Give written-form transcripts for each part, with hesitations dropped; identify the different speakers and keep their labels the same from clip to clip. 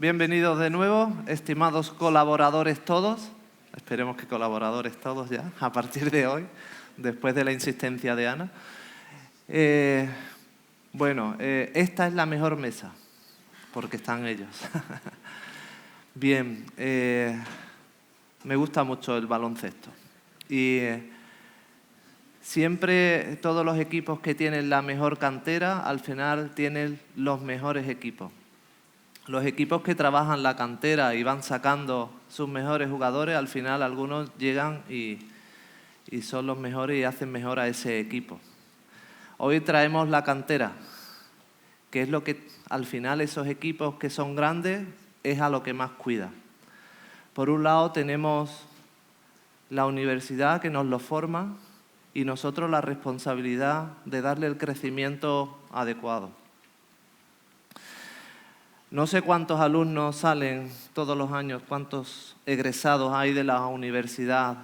Speaker 1: bienvenidos de nuevo, estimados colaboradores todos. Esperemos que colaboradores todos ya, a partir de hoy, después de la insistencia de Ana. Esta es la mejor mesa, porque están ellos. Bien, me gusta mucho el baloncesto. Y siempre todos los equipos que tienen la mejor cantera, al final tienen los mejores equipos. Los equipos que trabajan la cantera y van sacando sus mejores jugadores, al final algunos llegan y son los mejores y hacen mejor a ese equipo. Hoy traemos la cantera, que es lo que al final esos equipos que son grandes es a lo que más cuida. Por un lado tenemos la universidad que nos lo forma y nosotros la responsabilidad de darle el crecimiento adecuado. No sé cuántos alumnos salen todos los años, cuántos egresados hay de la universidad,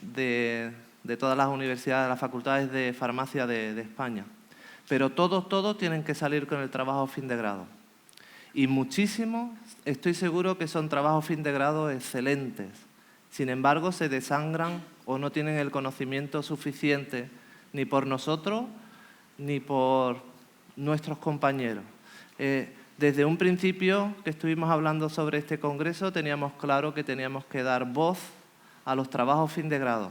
Speaker 1: de todas las universidades, de las facultades de farmacia de España. Pero todos tienen que salir con el trabajo fin de grado. Y muchísimos, estoy seguro que son trabajos fin de grado excelentes. Sin embargo, se desangran o no tienen el conocimiento suficiente ni por nosotros ni por nuestros compañeros. Desde un principio que estuvimos hablando sobre este congreso, teníamos claro que teníamos que dar voz a los trabajos fin de grado.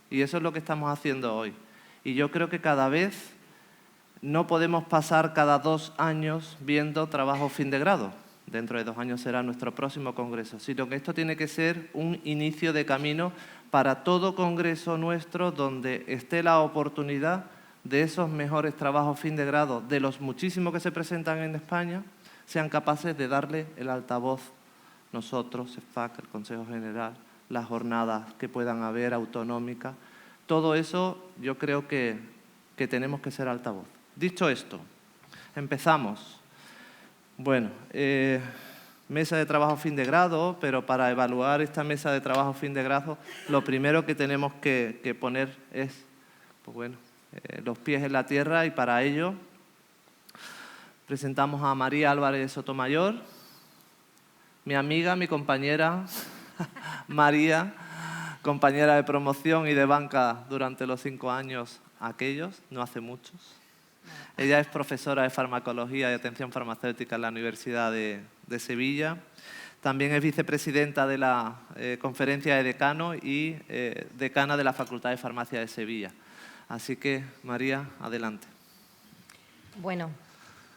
Speaker 1: Y eso es lo que estamos haciendo hoy. Y yo creo que cada vez no podemos pasar cada 2 años viendo trabajos fin de grado. Dentro de 2 años será nuestro próximo congreso. Sino que esto tiene que ser un inicio de camino para todo congreso nuestro donde esté la oportunidad de esos mejores trabajos fin de grado, de los muchísimos que se presentan en España, sean capaces de darle el altavoz nosotros, CEFAC, el Consejo General, las jornadas que puedan haber autonómicas. Todo eso yo creo que tenemos que ser altavoz. Dicho esto, empezamos. Bueno, mesa de trabajo fin de grado, pero para evaluar esta mesa de trabajo fin de grado, lo primero que tenemos que poner es los pies en la tierra y para ello presentamos a María Álvarez Sotomayor, mi amiga, mi compañera, María, compañera de promoción y de banca durante los 5 años aquellos, no hace muchos. Ella es profesora de farmacología y atención farmacéutica en la Universidad de Sevilla. También es vicepresidenta de la Conferencia de Decanos y decana de la Facultad de Farmacia de Sevilla. Así que, María, adelante.
Speaker 2: Bueno,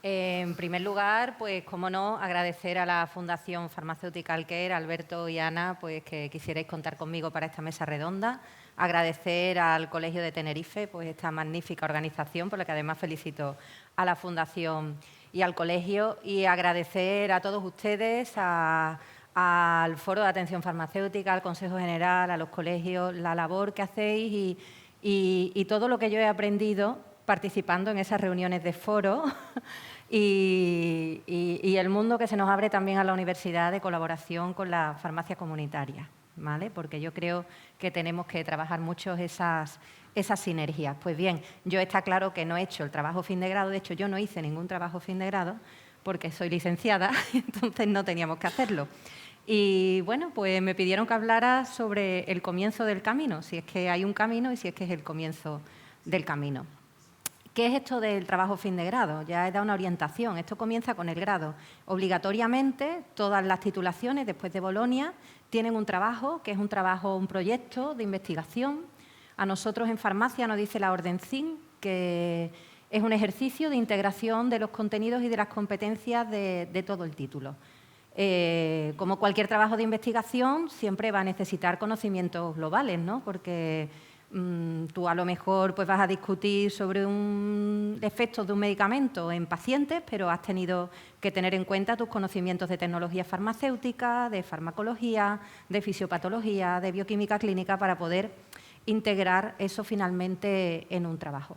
Speaker 2: en primer lugar, pues, cómo no, agradecer a la Fundación Farmacéutica Alquer, Alberto y Ana, pues que quisierais contar conmigo para esta mesa redonda. Agradecer al Colegio de Tenerife, pues esta magnífica organización, por la que además felicito a la Fundación y al Colegio. Y agradecer a todos ustedes, al Foro de Atención Farmacéutica, al Consejo General, a los colegios, la labor que hacéis y todo lo que yo he aprendido participando en esas reuniones de foro y el mundo que se nos abre también a la universidad de colaboración con la farmacia comunitaria, ¿vale? Porque yo creo que tenemos que trabajar mucho esas sinergias. Pues bien, yo está claro que no he hecho el trabajo fin de grado, de hecho yo no hice ningún trabajo fin de grado porque soy licenciada, entonces no teníamos que hacerlo. Y bueno, pues me pidieron que hablara sobre el comienzo del camino, si es que hay un camino y si es que es el comienzo del camino. ¿Qué es esto del trabajo fin de grado? Ya he dado una orientación. Esto comienza con el grado. Obligatoriamente, todas las titulaciones después de Bolonia tienen un trabajo, que es un proyecto de investigación. A nosotros en farmacia nos dice la Orden CIN que es un ejercicio de integración de los contenidos y de las competencias de todo el título. Como cualquier trabajo de investigación, siempre va a necesitar conocimientos globales, ¿no? Porque tú a lo mejor pues vas a discutir sobre efectos de un medicamento en pacientes, pero has tenido que tener en cuenta tus conocimientos de tecnología farmacéutica, de farmacología, de fisiopatología, de bioquímica clínica para poder integrar eso finalmente en un trabajo.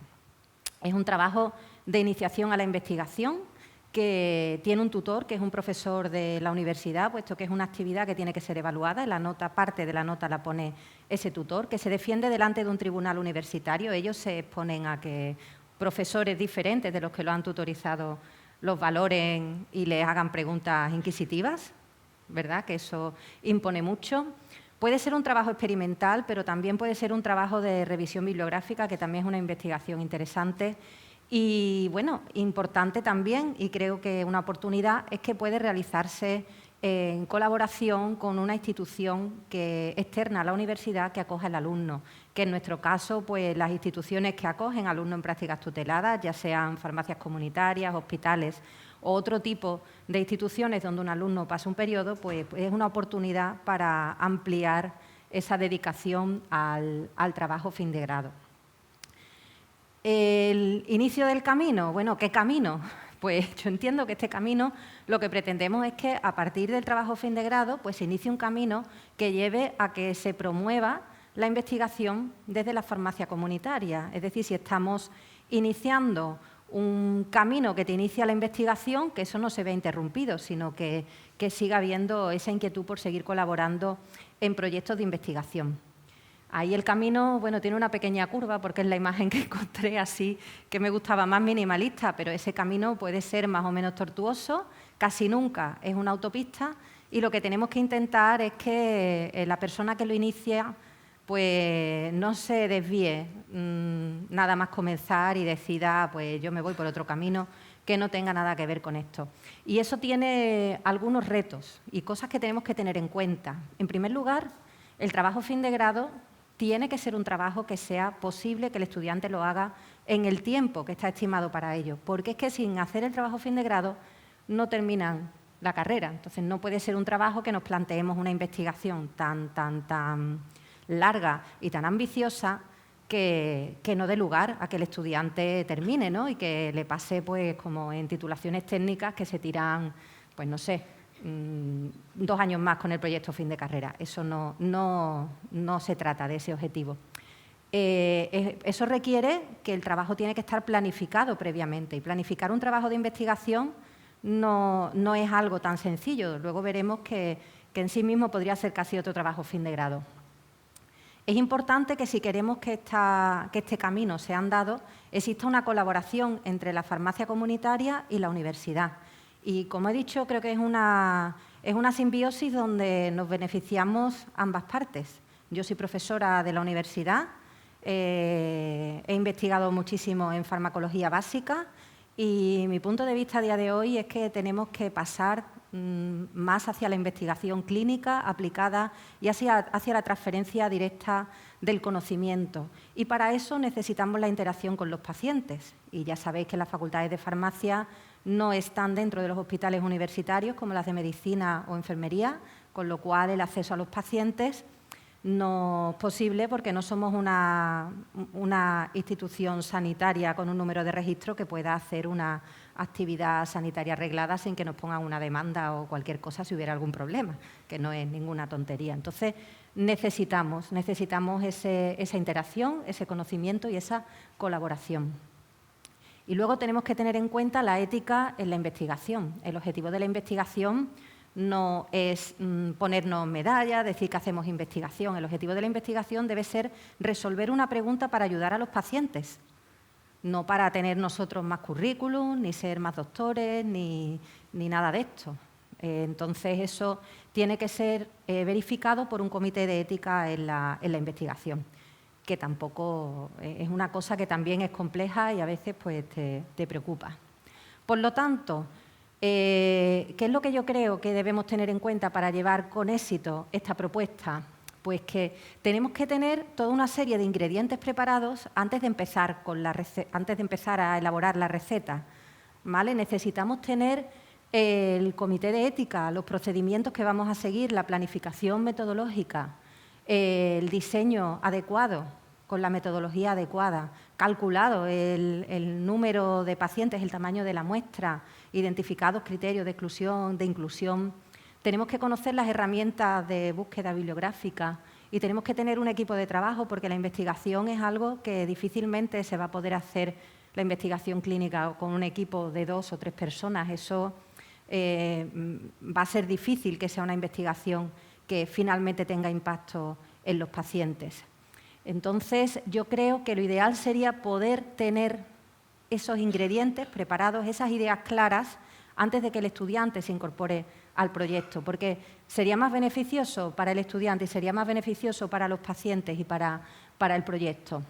Speaker 2: Es un trabajo de iniciación a la investigación que tiene un tutor, que es un profesor de la universidad, puesto que es una actividad que tiene que ser evaluada. En la nota, parte de la nota la pone ese tutor, que se defiende delante de un tribunal universitario. Ellos se exponen a que profesores diferentes de los que lo han tutorizado los valoren y les hagan preguntas inquisitivas. ¿verdad? Que eso impone mucho. Puede ser un trabajo experimental, pero también puede ser un trabajo de revisión bibliográfica, que también es una investigación interesante. Y, bueno, importante también, y creo que una oportunidad, es que puede realizarse en colaboración con una institución externa a la universidad que acoja al alumno, que en nuestro caso, pues las instituciones que acogen alumnos en prácticas tuteladas, ya sean farmacias comunitarias, hospitales o otro tipo de instituciones donde un alumno pasa un periodo, pues es una oportunidad para ampliar esa dedicación al trabajo fin de grado. El inicio del camino, bueno, ¿qué camino? Pues yo entiendo que este camino lo que pretendemos es que a partir del trabajo fin de grado pues se inicie un camino que lleve a que se promueva la investigación desde la farmacia comunitaria. Es decir, si estamos iniciando un camino que te inicia la investigación, que eso no se vea interrumpido, sino que siga habiendo esa inquietud por seguir colaborando en proyectos de investigación. Ahí el camino, bueno, tiene una pequeña curva porque es la imagen que encontré así, que me gustaba, más minimalista, pero ese camino puede ser más o menos tortuoso, casi nunca es una autopista y lo que tenemos que intentar es que la persona que lo inicia pues no se desvíe nada más comenzar y decida, pues yo me voy por otro camino que no tenga nada que ver con esto. Y eso tiene algunos retos y cosas que tenemos que tener en cuenta. En primer lugar, el trabajo fin de grado tiene que ser un trabajo que sea posible que el estudiante lo haga en el tiempo que está estimado para ello, porque es que sin hacer el trabajo fin de grado no terminan la carrera. Entonces, no puede ser un trabajo que nos planteemos una investigación tan larga y tan ambiciosa que no dé lugar a que el estudiante termine, ¿no? Y que le pase, pues, como en titulaciones técnicas que se tiran, pues no sé, 2 años más con el proyecto fin de carrera. Eso no se trata de ese objetivo. Eso requiere que el trabajo tiene que estar planificado previamente y planificar un trabajo de investigación no es algo tan sencillo. Luego veremos que en sí mismo podría ser casi otro trabajo fin de grado. Es importante que si queremos que este camino sea andado, exista una colaboración entre la farmacia comunitaria y la universidad. Y, como he dicho, creo que es una simbiosis donde nos beneficiamos ambas partes. Yo soy profesora de la universidad, he investigado muchísimo en farmacología básica y mi punto de vista a día de hoy es que tenemos que pasar más hacia la investigación clínica aplicada y hacia la transferencia directa del conocimiento. Y para eso necesitamos la interacción con los pacientes. Y ya sabéis que las facultades de farmacia no están dentro de los hospitales universitarios como las de medicina o enfermería, con lo cual el acceso a los pacientes no es posible porque no somos una institución sanitaria con un número de registro que pueda hacer una actividad sanitaria arreglada sin que nos pongan una demanda o cualquier cosa si hubiera algún problema, que no es ninguna tontería. Entonces, necesitamos esa interacción, ese conocimiento y esa colaboración. Y luego tenemos que tener en cuenta la ética en la investigación. El objetivo de la investigación no es ponernos medallas, decir que hacemos investigación. El objetivo de la investigación debe ser resolver una pregunta para ayudar a los pacientes, no para tener nosotros más currículum, ni ser más doctores, ni nada de esto. Entonces, eso tiene que ser verificado por un comité de ética en la investigación, que tampoco es una cosa que también es compleja y a veces pues, te preocupa. Por lo tanto, ¿qué es lo que yo creo que debemos tener en cuenta para llevar con éxito esta propuesta? Pues que tenemos que tener toda una serie de ingredientes preparados antes de empezar a elaborar la receta, ¿vale? Necesitamos tener el comité de ética, los procedimientos que vamos a seguir, la planificación metodológica, el diseño adecuado, con la metodología adecuada, calculado el número de pacientes, el tamaño de la muestra, identificados criterios de exclusión, de inclusión. Tenemos que conocer las herramientas de búsqueda bibliográfica y tenemos que tener un equipo de trabajo porque la investigación es algo que difícilmente se va a poder hacer, la investigación clínica, con un equipo de 2 o 3 personas. Eso va a ser difícil que sea una investigación que finalmente tenga impacto en los pacientes. Entonces, yo creo que lo ideal sería poder tener esos ingredientes preparados, esas ideas claras, antes de que el estudiante se incorpore al proyecto, porque sería más beneficioso para el estudiante y sería más beneficioso para los pacientes y para el proyecto.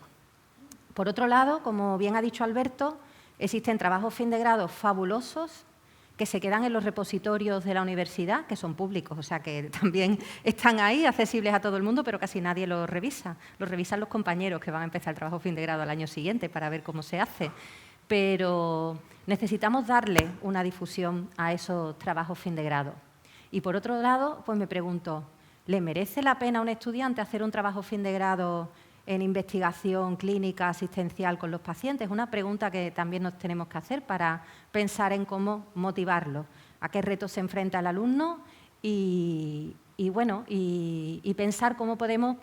Speaker 2: Por otro lado, como bien ha dicho Alberto, existen trabajos fin de grado fabulosos que se quedan en los repositorios de la universidad, que son públicos, o sea que también están ahí, accesibles a todo el mundo, pero casi nadie los revisa. Los revisan los compañeros que van a empezar el trabajo fin de grado al año siguiente para ver cómo se hace. Pero necesitamos darle una difusión a esos trabajos fin de grado. Y por otro lado, pues me pregunto, ¿le merece la pena a un estudiante hacer un trabajo fin de grado en investigación clínica asistencial con los pacientes? Es una pregunta que también nos tenemos que hacer para pensar en cómo motivarlo, a qué retos se enfrenta el alumno y pensar cómo podemos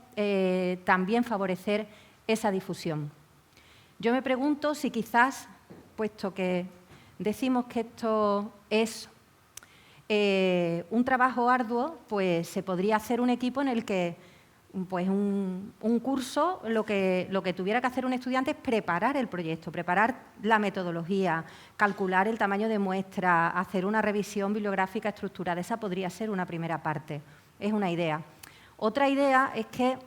Speaker 2: también favorecer esa difusión. Yo me pregunto si quizás, puesto que decimos que esto es un trabajo arduo, pues se podría hacer un equipo en el que pues un curso lo que tuviera que hacer un estudiante es preparar el proyecto, preparar la metodología, calcular el tamaño de muestra, hacer una revisión bibliográfica estructurada. Esa podría ser una primera parte, es una idea. Otra idea es que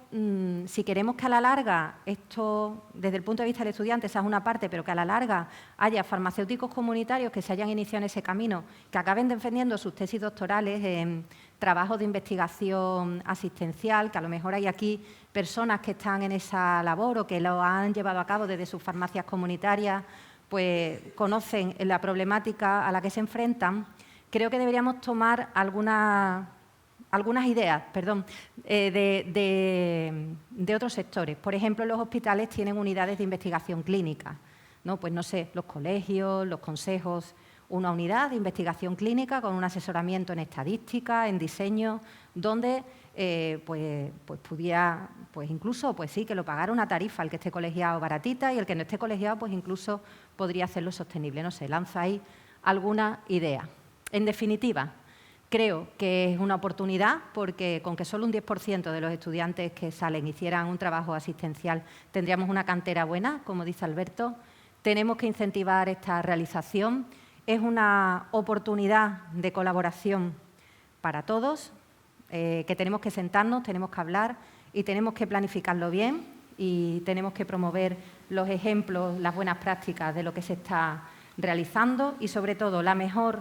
Speaker 2: si queremos que a la larga, esto desde el punto de vista del estudiante, esa es una parte, pero que a la larga haya farmacéuticos comunitarios que se hayan iniciado en ese camino, que acaben defendiendo sus tesis doctorales en trabajos de investigación asistencial, que a lo mejor hay aquí personas que están en esa labor o que lo han llevado a cabo desde sus farmacias comunitarias, pues conocen la problemática a la que se enfrentan. Creo que deberíamos tomar algunas ideas de otros sectores. Por ejemplo, los hospitales tienen unidades de investigación clínica, ¿no? Pues no sé, los colegios, los consejos, una unidad de investigación clínica con un asesoramiento en estadística, en diseño, donde pues pudiera, pues incluso, pues sí, que lo pagara una tarifa, el que esté colegiado baratita y el que no esté colegiado, pues incluso podría hacerlo sostenible. No sé, lanza ahí alguna idea. En definitiva, creo que es una oportunidad porque con que solo un 10% de los estudiantes que salen hicieran un trabajo asistencial tendríamos una cantera buena, como dice Alberto. Tenemos que incentivar esta realización. Es una oportunidad de colaboración para todos, que tenemos que sentarnos, tenemos que hablar y tenemos que planificarlo bien y tenemos que promover los ejemplos, las buenas prácticas de lo que se está realizando y, sobre todo, la mejor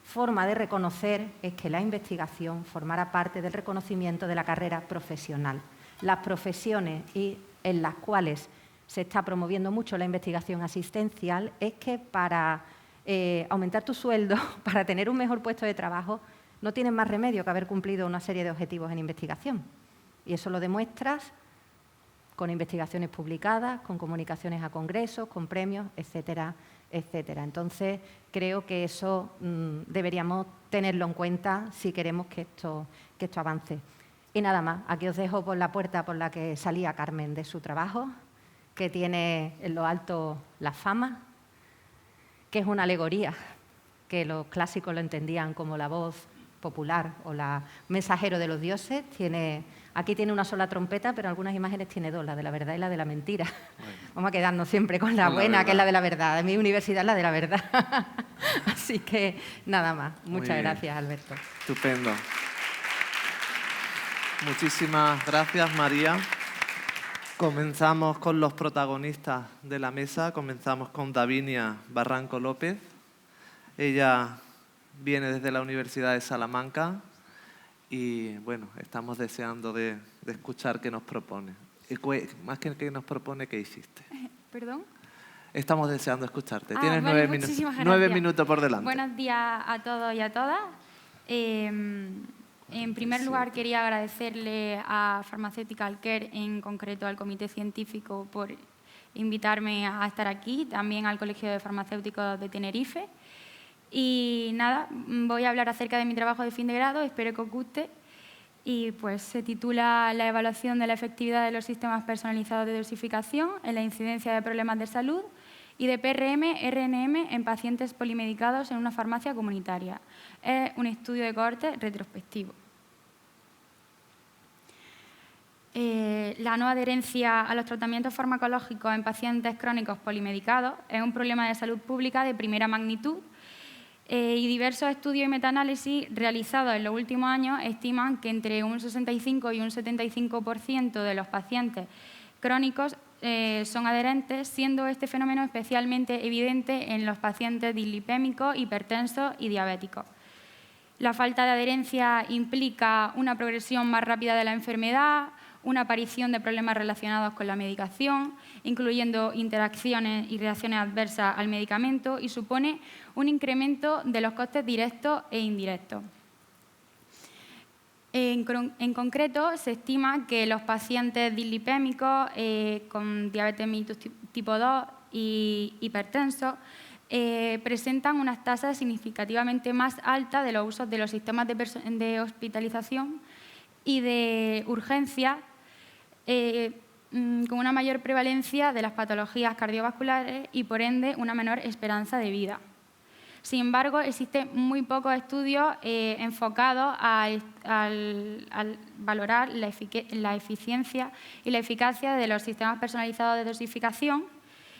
Speaker 2: forma de reconocer es que la investigación formara parte del reconocimiento de la carrera profesional. Las profesiones en las cuales se está promoviendo mucho la investigación asistencial es que para aumentar tu sueldo, para tener un mejor puesto de trabajo, no tienes más remedio que haber cumplido una serie de objetivos en investigación. Y eso lo demuestras con investigaciones publicadas, con comunicaciones a congresos, con premios, etcétera, etcétera. Entonces, creo que eso deberíamos tenerlo en cuenta si queremos que esto avance. Y nada más, aquí os dejo por la puerta por la que salía Carmen de su trabajo, que tiene en lo alto la fama, que es una alegoría, que los clásicos lo entendían como la voz popular o la mensajero de los dioses. Aquí tiene una sola trompeta, pero en algunas imágenes tiene dos, la de la verdad y la de la mentira. Bueno. Vamos a quedarnos siempre con la buena, que es la de la verdad. En mi universidad es la de la verdad. Así que nada más. Muchas gracias, Alberto.
Speaker 1: Estupendo. Muchísimas gracias, María. Comenzamos con los protagonistas de la mesa. Comenzamos con Davinia Barranco López. Ella viene desde la Universidad de Salamanca y, bueno, estamos deseando de escuchar qué nos propone. Más que qué nos propone, ¿qué hiciste?
Speaker 3: ¿Perdón?
Speaker 1: Estamos deseando escucharte.
Speaker 3: Tienes
Speaker 1: vale, 9 minutos por delante.
Speaker 3: Buenos días a todos y a todas. En primer lugar, quería agradecerle a Pharmaceutical Care, en concreto al Comité Científico, por invitarme a estar aquí, también al Colegio de Farmacéuticos de Tenerife. Y nada, voy a hablar acerca de mi trabajo de fin de grado, espero que os guste. Y pues se titula La evaluación de la efectividad de los sistemas personalizados de dosificación en la incidencia de problemas de salud y de PRM-RNM en pacientes polimedicados en una farmacia comunitaria. Es un estudio de cohorte retrospectivo. La no adherencia a los tratamientos farmacológicos en pacientes crónicos polimedicados es un problema de salud pública de primera magnitud Y diversos estudios y metaanálisis realizados en los últimos años estiman que entre un 65 y un 75% de los pacientes crónicos son adherentes, siendo este fenómeno especialmente evidente en los pacientes dislipémicos, hipertensos y diabéticos. La falta de adherencia implica una progresión más rápida de la enfermedad, una aparición de problemas relacionados con la medicación, incluyendo interacciones y reacciones adversas al medicamento, y supone un incremento de los costes directos e indirectos. En concreto, se estima que los pacientes dislipémicos con diabetes mellitus tipo 2 y hipertensos presentan unas tasas significativamente más altas de los usos de los sistemas de hospitalización y de urgencia, con una mayor prevalencia de las patologías cardiovasculares y, por ende, una menor esperanza de vida. Sin embargo, existen muy pocos estudios enfocados al valorar la eficiencia y la eficacia de los sistemas personalizados de dosificación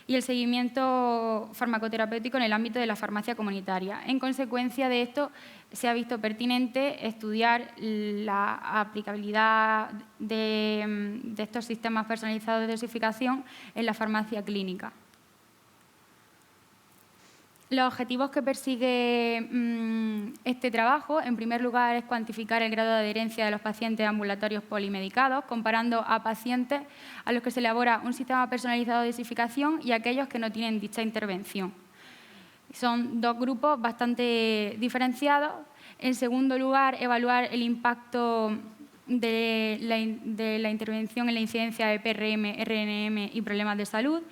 Speaker 3: y el seguimiento farmacoterapéutico en el ámbito de la farmacia comunitaria. En consecuencia de esto, se ha visto pertinente estudiar la aplicabilidad de estos sistemas personalizados de dosificación en la farmacia clínica. Los objetivos que persigue este trabajo, en primer lugar, es cuantificar el grado de adherencia de los pacientes ambulatorios polimedicados, comparando a pacientes a los que se elabora un sistema personalizado de dosificación y a aquellos que no tienen dicha intervención. Son dos grupos bastante diferenciados. En segundo lugar, evaluar el impacto de la intervención en la incidencia de PRM, RNM y problemas de salud.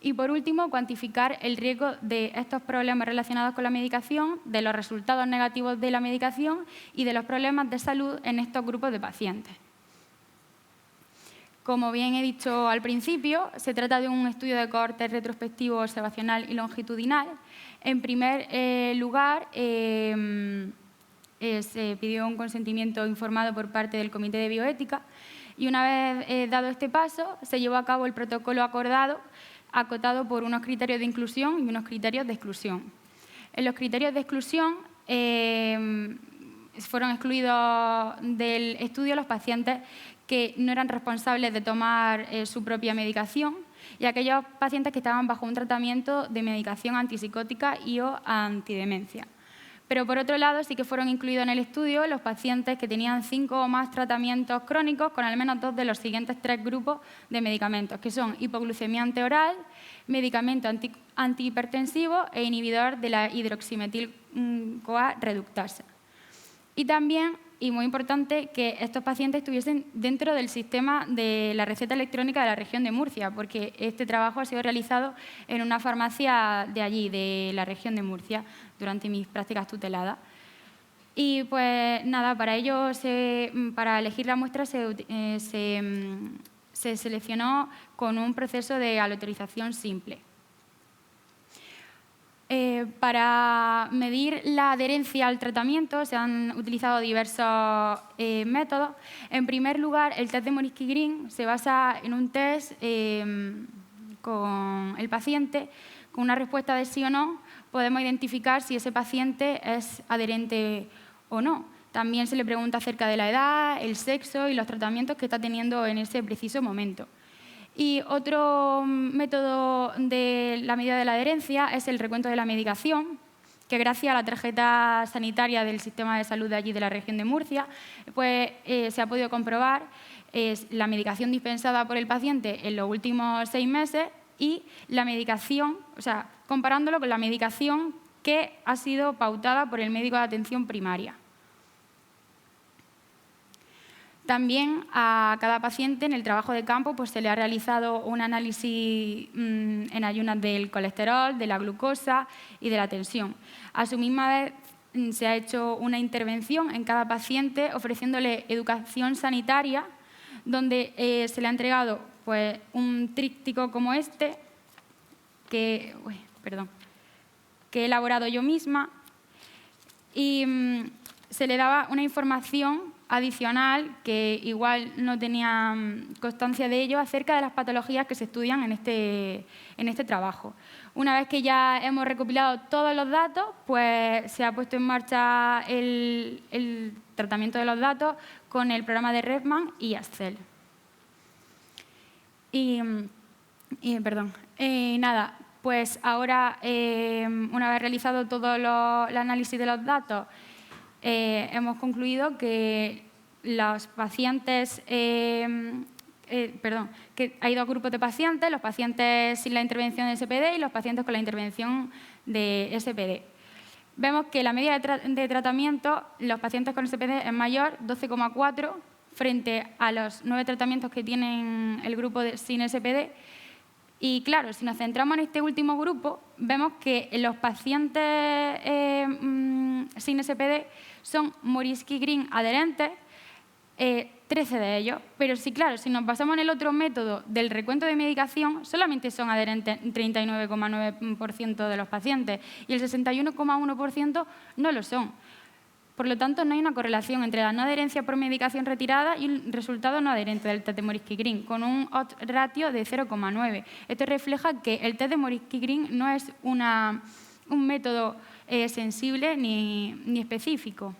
Speaker 3: Y, por último, cuantificar el riesgo de estos problemas relacionados con la medicación, de los resultados negativos de la medicación y de los problemas de salud en estos grupos de pacientes. Como bien he dicho al principio, se trata de un estudio de cohorte retrospectivo, observacional y longitudinal. En primer lugar, se pidió un consentimiento informado por parte del Comité de Bioética y, una vez dado este paso, se llevó a cabo el protocolo acordado, acotado por unos criterios de inclusión y unos criterios de exclusión. En los criterios de exclusión fueron excluidos del estudio los pacientes que no eran responsables de tomar su propia medicación y aquellos pacientes que estaban bajo un tratamiento de medicación antipsicótica y o antidemencia. Pero, por otro lado, sí que fueron incluidos en el estudio los pacientes que tenían 5 o más tratamientos crónicos con al menos 2 de los siguientes 3 grupos de medicamentos, que son hipoglucemia anteoral, medicamento antihipertensivo e inhibidor de la hidroximetil-CoA reductasa. Y también, y muy importante, que estos pacientes estuviesen dentro del sistema de la receta electrónica de la región de Murcia, porque este trabajo ha sido realizado en una farmacia de allí, de la región de Murcia, durante mis prácticas tuteladas. Y pues nada, para ello, para elegir la muestra se seleccionó con un proceso de aleatorización simple. Para medir la adherencia al tratamiento se han utilizado diversos métodos. En primer lugar, el test de Morisky-Green se basa en un test con el paciente. Con una respuesta de sí o no, podemos identificar si ese paciente es adherente o no. También se le pregunta acerca de la edad, el sexo y los tratamientos que está teniendo en ese preciso momento. Y otro método de la medida de la adherencia es el recuento de la medicación, que gracias a la tarjeta sanitaria del sistema de salud de allí de la región de Murcia, pues se ha podido comprobar la medicación dispensada por el paciente en los últimos 6 meses y la medicación, o sea, comparándolo con la medicación que ha sido pautada por el médico de atención primaria. También a cada paciente en el trabajo de campo pues, se le ha realizado un análisis en ayunas del colesterol, de la glucosa y de la tensión. A su misma vez se ha hecho una intervención en cada paciente ofreciéndole educación sanitaria donde se le ha entregado pues, un tríptico como este que he elaborado yo misma y se le daba una información adicional, que igual no tenían constancia de ello, acerca de las patologías que se estudian en este trabajo. Una vez que ya hemos recopilado todos los datos, pues se ha puesto en marcha el tratamiento de los datos con el programa de Redman y Excel. Nada, pues ahora, una vez realizado todo el análisis de los datos, hemos concluido que los pacientes, que hay dos grupos de pacientes, los pacientes sin la intervención de SPD y los pacientes con la intervención de SPD. Vemos que la media de tratamiento, los pacientes con SPD es mayor, 12,4, frente a los 9 tratamientos que tienen el grupo sin SPD. Y claro, si nos centramos en este último grupo, vemos que los pacientes sin SPD son Morisky-Green adherentes, 13 de ellos. Pero sí, claro, si nos basamos en el otro método del recuento de medicación, solamente son adherentes 39,9% de los pacientes y el 61,1% no lo son. Por lo tanto, no hay una correlación entre la no adherencia por medicación retirada y el resultado no adherente del test de Morisky-Green, con un odds ratio de 0,9. Esto refleja que el test de Morisky-Green no es un método sensible ni específico.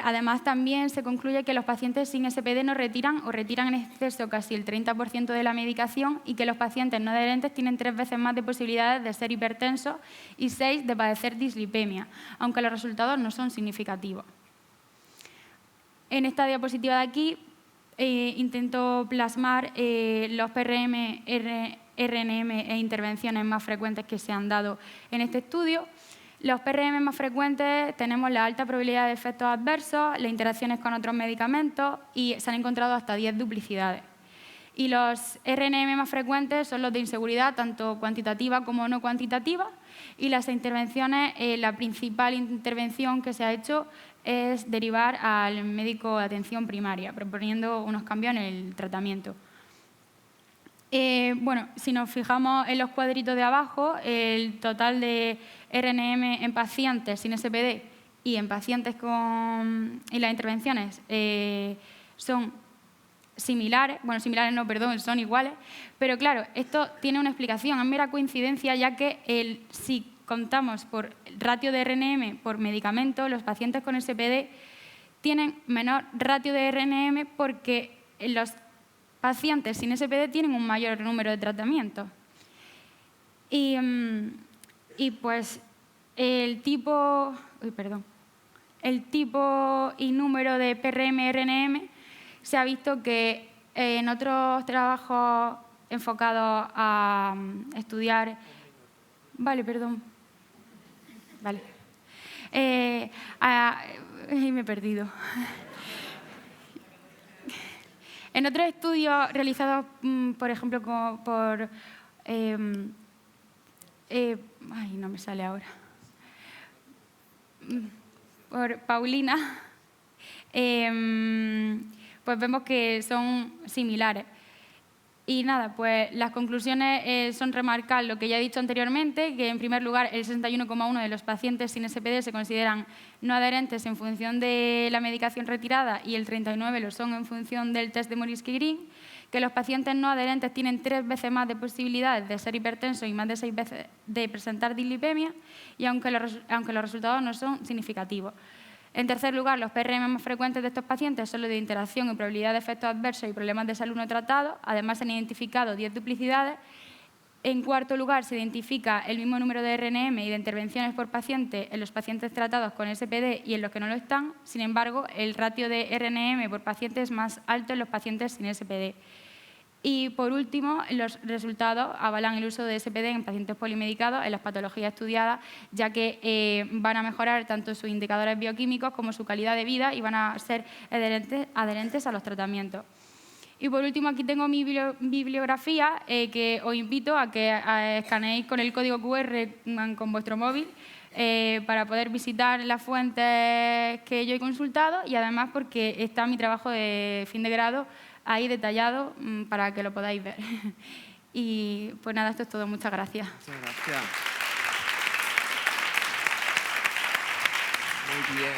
Speaker 3: Además, también se concluye que los pacientes sin SPD no retiran o retiran en exceso casi el 30% de la medicación y que los pacientes no adherentes tienen 3 veces más de posibilidades de ser hipertensos y 6 de padecer dislipemia, aunque los resultados no son significativos. En esta diapositiva de aquí intento plasmar los PRM, RNM e intervenciones más frecuentes que se han dado en este estudio. Los PRM más frecuentes tenemos la alta probabilidad de efectos adversos, las interacciones con otros medicamentos y se han encontrado hasta 10 duplicidades. Y los RNM más frecuentes son los de inseguridad, tanto cuantitativa como no cuantitativa. Y las intervenciones, la principal intervención que se ha hecho es derivar al médico de atención primaria, proponiendo unos cambios en el tratamiento. Bueno, si nos fijamos en los cuadritos de abajo, el total de RNM en pacientes sin SPD y en pacientes y las intervenciones son similares, bueno, similares no, perdón, son iguales, pero claro, esto tiene una explicación, es mera coincidencia, ya que si contamos por ratio de RNM por medicamento, los pacientes con SPD tienen menor ratio de RNM porque los pacientes sin SPD tienen un mayor número de tratamientos. Y pues el tipo y número de PRM-RNM se ha visto que en otros trabajos enfocados a estudiar... Vale, perdón. Vale. Me he perdido. En otros estudios realizados, por ejemplo, por... no me sale ahora. Por Paulina, pues vemos que son similares. Y nada, pues las conclusiones son remarcar lo que ya he dicho anteriormente, que en primer lugar el 61,1% de los pacientes sin SPD se consideran no adherentes en función de la medicación retirada y el 39% lo son en función del test de Morisky-Green, que los pacientes no adherentes tienen 3 veces más de posibilidades de ser hipertensos y más de 6 veces de presentar dislipemia, y aunque los resultados no son significativos. En tercer lugar, los PRM más frecuentes de estos pacientes son los de interacción y probabilidad de efectos adversos y problemas de salud no tratados. Además, se han identificado 10 duplicidades. En cuarto lugar, se identifica el mismo número de RNM y de intervenciones por paciente en los pacientes tratados con SPD y en los que no lo están. Sin embargo, el ratio de RNM por paciente es más alto en los pacientes sin SPD. Y, por último, los resultados avalan el uso de SPD en pacientes polimedicados en las patologías estudiadas, ya que van a mejorar tanto sus indicadores bioquímicos como su calidad de vida y van a ser adherentes a los tratamientos. Y, por último, aquí tengo mi bibliografía, que os invito a que escaneéis con el código QR con vuestro móvil para poder visitar las fuentes que yo he consultado, y además porque está mi trabajo de fin de grado ahí detallado para que lo podáis ver. Y pues nada, esto es todo. Muchas gracias.
Speaker 1: Muchas gracias. Muy bien,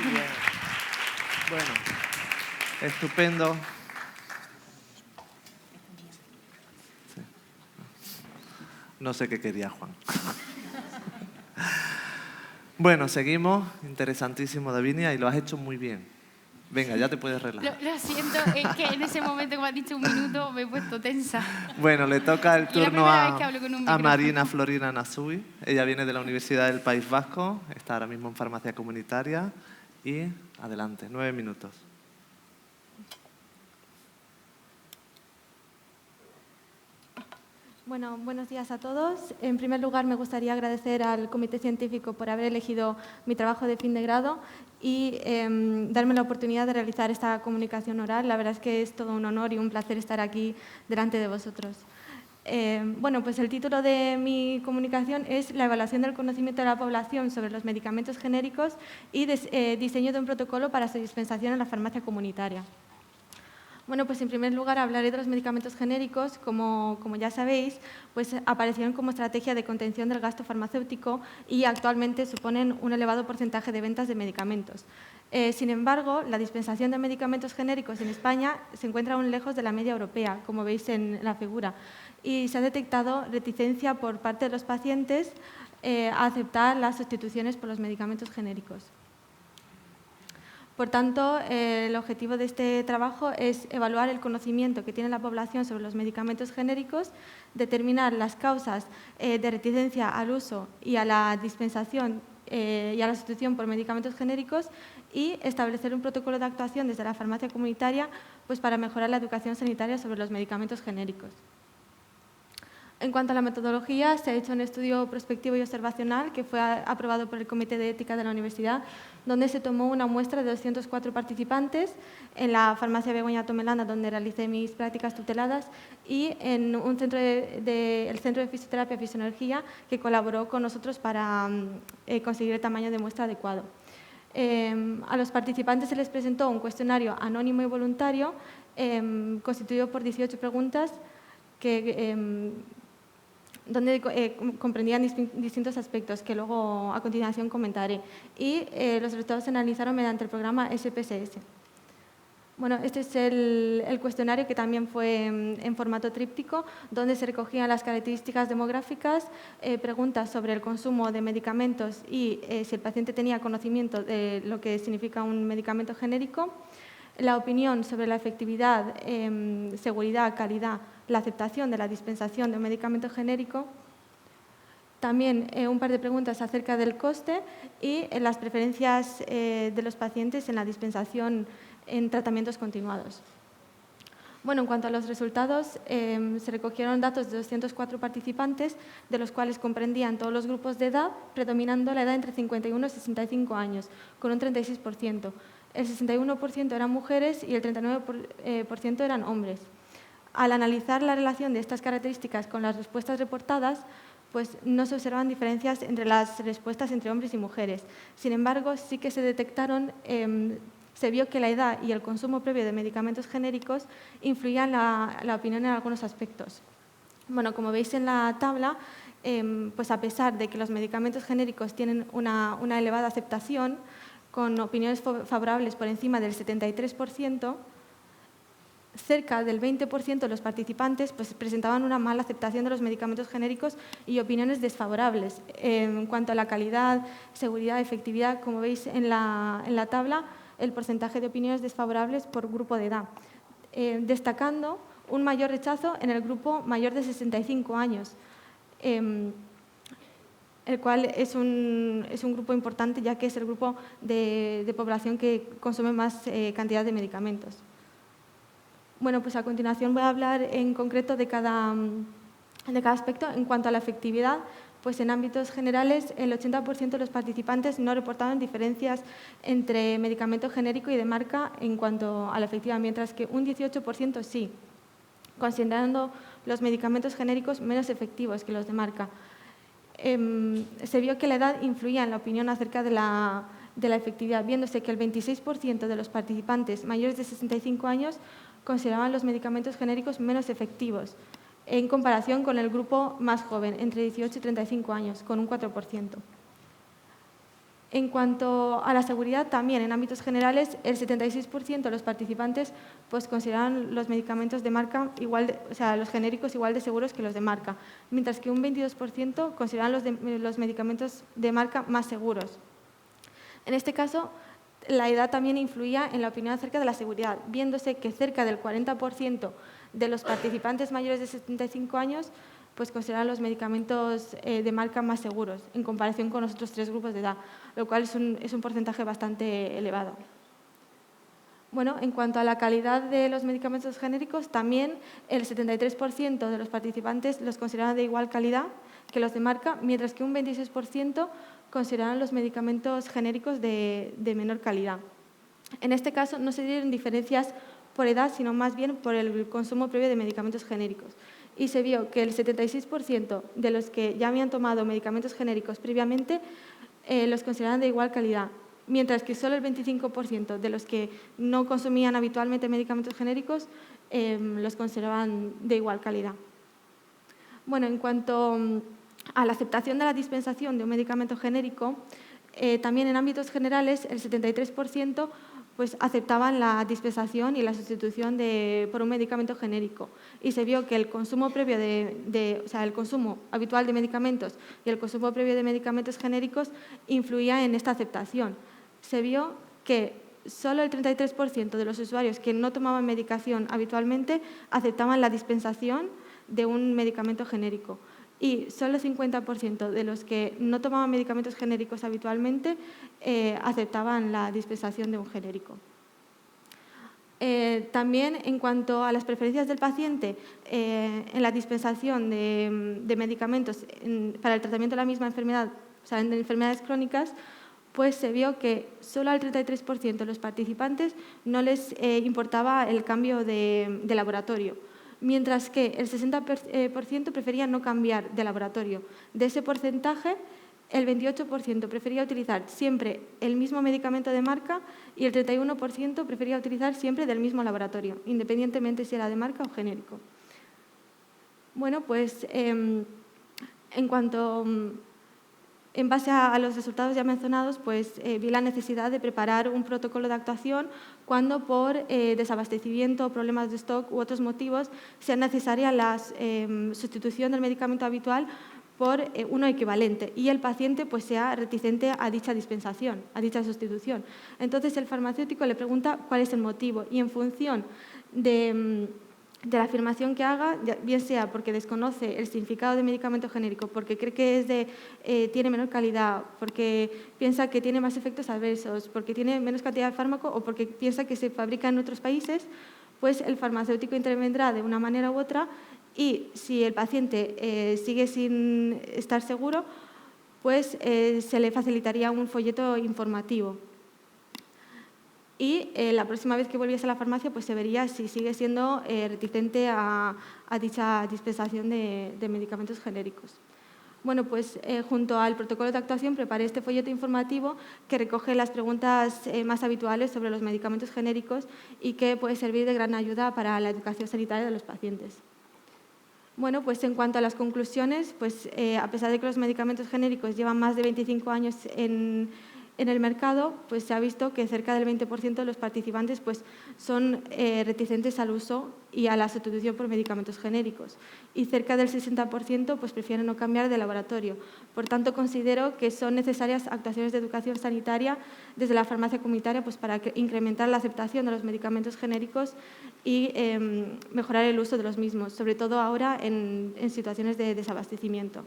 Speaker 1: muy bien. Bueno, estupendo. Sí. No sé qué quería Juan. Bueno, seguimos. Interesantísimo, Davinia, y lo has hecho muy bien. Venga, ya te puedes relajar.
Speaker 3: Lo siento, es que en ese momento, como has dicho 1 minuto, me he puesto tensa.
Speaker 1: Bueno, le toca el
Speaker 3: Y la
Speaker 1: turno
Speaker 3: primera vez que hablo con un
Speaker 1: a
Speaker 3: micrófono.
Speaker 1: Marina Florina Nasui. Ella viene de la Universidad del País Vasco, está ahora mismo en farmacia comunitaria y adelante, 9 minutos.
Speaker 4: Bueno, buenos días a todos. En primer lugar, me gustaría agradecer al Comité Científico por haber elegido mi trabajo de fin de grado y darme la oportunidad de realizar esta comunicación oral. La verdad es que es todo un honor y un placer estar aquí delante de vosotros. Bueno, pues el título de mi comunicación es La evaluación del conocimiento de la población sobre los medicamentos genéricos y diseño de un protocolo para su dispensación en la farmacia comunitaria. Bueno, pues en primer lugar hablaré de los medicamentos genéricos. Como ya sabéis, pues aparecieron como estrategia de contención del gasto farmacéutico y actualmente suponen un elevado porcentaje de ventas de medicamentos. Sin embargo, la dispensación de medicamentos genéricos en España se encuentra aún lejos de la media europea, como veis en la figura, y se ha detectado reticencia por parte de los pacientes a aceptar las sustituciones por los medicamentos genéricos. Por tanto, el objetivo de este trabajo es evaluar el conocimiento que tiene la población sobre los medicamentos genéricos, determinar las causas de reticencia al uso y a la dispensación y a la sustitución por medicamentos genéricos y establecer un protocolo de actuación desde la farmacia comunitaria pues, para mejorar la educación sanitaria sobre los medicamentos genéricos. En cuanto a la metodología, se ha hecho un estudio prospectivo y observacional que fue aprobado por el Comité de Ética de la Universidad, donde se tomó una muestra de 204 participantes en la farmacia Begoña Tomelana, donde realicé mis prácticas tuteladas, y en un centro el Centro de Fisioterapia y Fisioenergía, que colaboró con nosotros para conseguir el tamaño de muestra adecuado. A los participantes se les presentó un cuestionario anónimo y voluntario constituido por 18 preguntas donde comprendían distintos aspectos que luego a continuación comentaré. Y los resultados se analizaron mediante el programa SPSS. Bueno, este es el cuestionario que también fue en formato tríptico, donde se recogían las características demográficas, preguntas sobre el consumo de medicamentos y si el paciente tenía conocimiento de lo que significa un medicamento genérico, la opinión sobre la efectividad, seguridad, calidad, la aceptación de la dispensación de un medicamento genérico, también un par de preguntas acerca del coste y las preferencias de los pacientes en la dispensación en tratamientos continuados. Bueno, en cuanto a los resultados, se recogieron datos de 204 participantes, de los cuales comprendían todos los grupos de edad, predominando la edad entre 51 y 65 años, con un 36%. El 61% eran mujeres y el 39% eran hombres. Al analizar la relación de estas características con las respuestas reportadas, pues no se observan diferencias entre las respuestas entre hombres y mujeres. Sin embargo, sí que se detectaron, se vio que la edad y el consumo previo de medicamentos genéricos influían la opinión en algunos aspectos. Bueno, como veis en la tabla, pues a pesar de que los medicamentos genéricos tienen una elevada aceptación, con opiniones favorables por encima del 73%, cerca del 20% de los participantes pues, presentaban una mala aceptación de los medicamentos genéricos y opiniones desfavorables. En cuanto a la calidad, seguridad, efectividad, como veis en la tabla, el porcentaje de opiniones desfavorables por grupo de edad, destacando un mayor rechazo en el grupo mayor de 65 años, el cual es un grupo importante, ya que es el grupo de población que consume más cantidad de medicamentos. Bueno, pues a continuación voy a hablar en concreto de cada aspecto. En cuanto a la efectividad, pues en ámbitos generales, el 80% de los participantes no reportaban diferencias entre medicamento genérico y de marca en cuanto a la efectividad, mientras que un 18% sí, considerando los medicamentos genéricos menos efectivos que los de marca. Se vio que la edad influía en la opinión acerca de la efectividad, viéndose que el 26% de los participantes mayores de 65 años consideraban los medicamentos genéricos menos efectivos en comparación con el grupo más joven, entre 18 y 35 años, con un 4%. En cuanto a la seguridad, también en ámbitos generales, el 76% de los participantes pues, consideraban los medicamentos de marca los genéricos igual de seguros que los de marca, mientras que un 22% consideraban los medicamentos de marca más seguros. En este caso, la edad también influía en la opinión acerca de la seguridad, viéndose que cerca del 40% de los participantes mayores de 75 años pues consideran los medicamentos de marca más seguros en comparación con los otros 3 grupos de edad, lo cual es un porcentaje bastante elevado. Bueno, en cuanto a la calidad de los medicamentos genéricos, también el 73% de los participantes los consideraban de igual calidad que los de marca, mientras que un 26% consideraban los medicamentos genéricos de menor calidad. En este caso, no se dieron diferencias por edad, sino más bien por el consumo previo de medicamentos genéricos. Y se vio que el 76% de los que ya habían tomado medicamentos genéricos previamente los consideraban de igual calidad, mientras que solo el 25% de los que no consumían habitualmente medicamentos genéricos los consideraban de igual calidad. Bueno, en cuanto a la aceptación de la dispensación de un medicamento genérico, también en ámbitos generales el 73% pues aceptaban la dispensación y la sustitución por un medicamento genérico. Y se vio que el consumo previo el consumo habitual de medicamentos y el consumo previo de medicamentos genéricos influía en esta aceptación. Se vio que solo el 33% de los usuarios que no tomaban medicación habitualmente aceptaban la dispensación de un medicamento genérico. Y solo el 50% de los que no tomaban medicamentos genéricos habitualmente aceptaban la dispensación de un genérico. También, en cuanto a las preferencias del paciente en la dispensación de medicamentos para el tratamiento de la misma enfermedad, o sea, en enfermedades crónicas, pues se vio que solo al 33% de los participantes no les importaba el cambio de laboratorio, mientras que el 60% prefería no cambiar de laboratorio. De ese porcentaje, el 28% prefería utilizar siempre el mismo medicamento de marca y el 31% prefería utilizar siempre del mismo laboratorio, independientemente si era de marca o genérico. Bueno, pues en base a los resultados ya mencionados, pues vi la necesidad de preparar un protocolo de actuación cuando por desabastecimiento, problemas de stock u otros motivos sea necesaria la sustitución del medicamento habitual por uno equivalente y el paciente pues sea reticente a dicha dispensación, a dicha sustitución. Entonces el farmacéutico le pregunta cuál es el motivo y en función de la afirmación que haga, bien sea porque desconoce el significado de medicamento genérico, porque cree que tiene menor calidad, porque piensa que tiene más efectos adversos, porque tiene menos cantidad de fármaco o porque piensa que se fabrica en otros países, pues el farmacéutico intervendrá de una manera u otra y si el paciente sigue sin estar seguro, pues se le facilitaría un folleto informativo. Y la próxima vez que volviese a la farmacia pues se vería si sigue siendo reticente a dicha dispensación de medicamentos genéricos. Bueno, pues junto al protocolo de actuación preparé este folleto informativo que recoge las preguntas más habituales sobre los medicamentos genéricos y que puede servir de gran ayuda para la educación sanitaria de los pacientes. Bueno, pues en cuanto a las conclusiones, pues a pesar de que los medicamentos genéricos llevan más de 25 años en el mercado, pues se ha visto que cerca del 20% de los participantes pues, son reticentes al uso y a la sustitución por medicamentos genéricos y cerca del 60% pues, prefieren no cambiar de laboratorio. Por tanto, considero que son necesarias actuaciones de educación sanitaria desde la farmacia comunitaria pues, para incrementar la aceptación de los medicamentos genéricos y mejorar el uso de los mismos, sobre todo ahora en situaciones de desabastecimiento.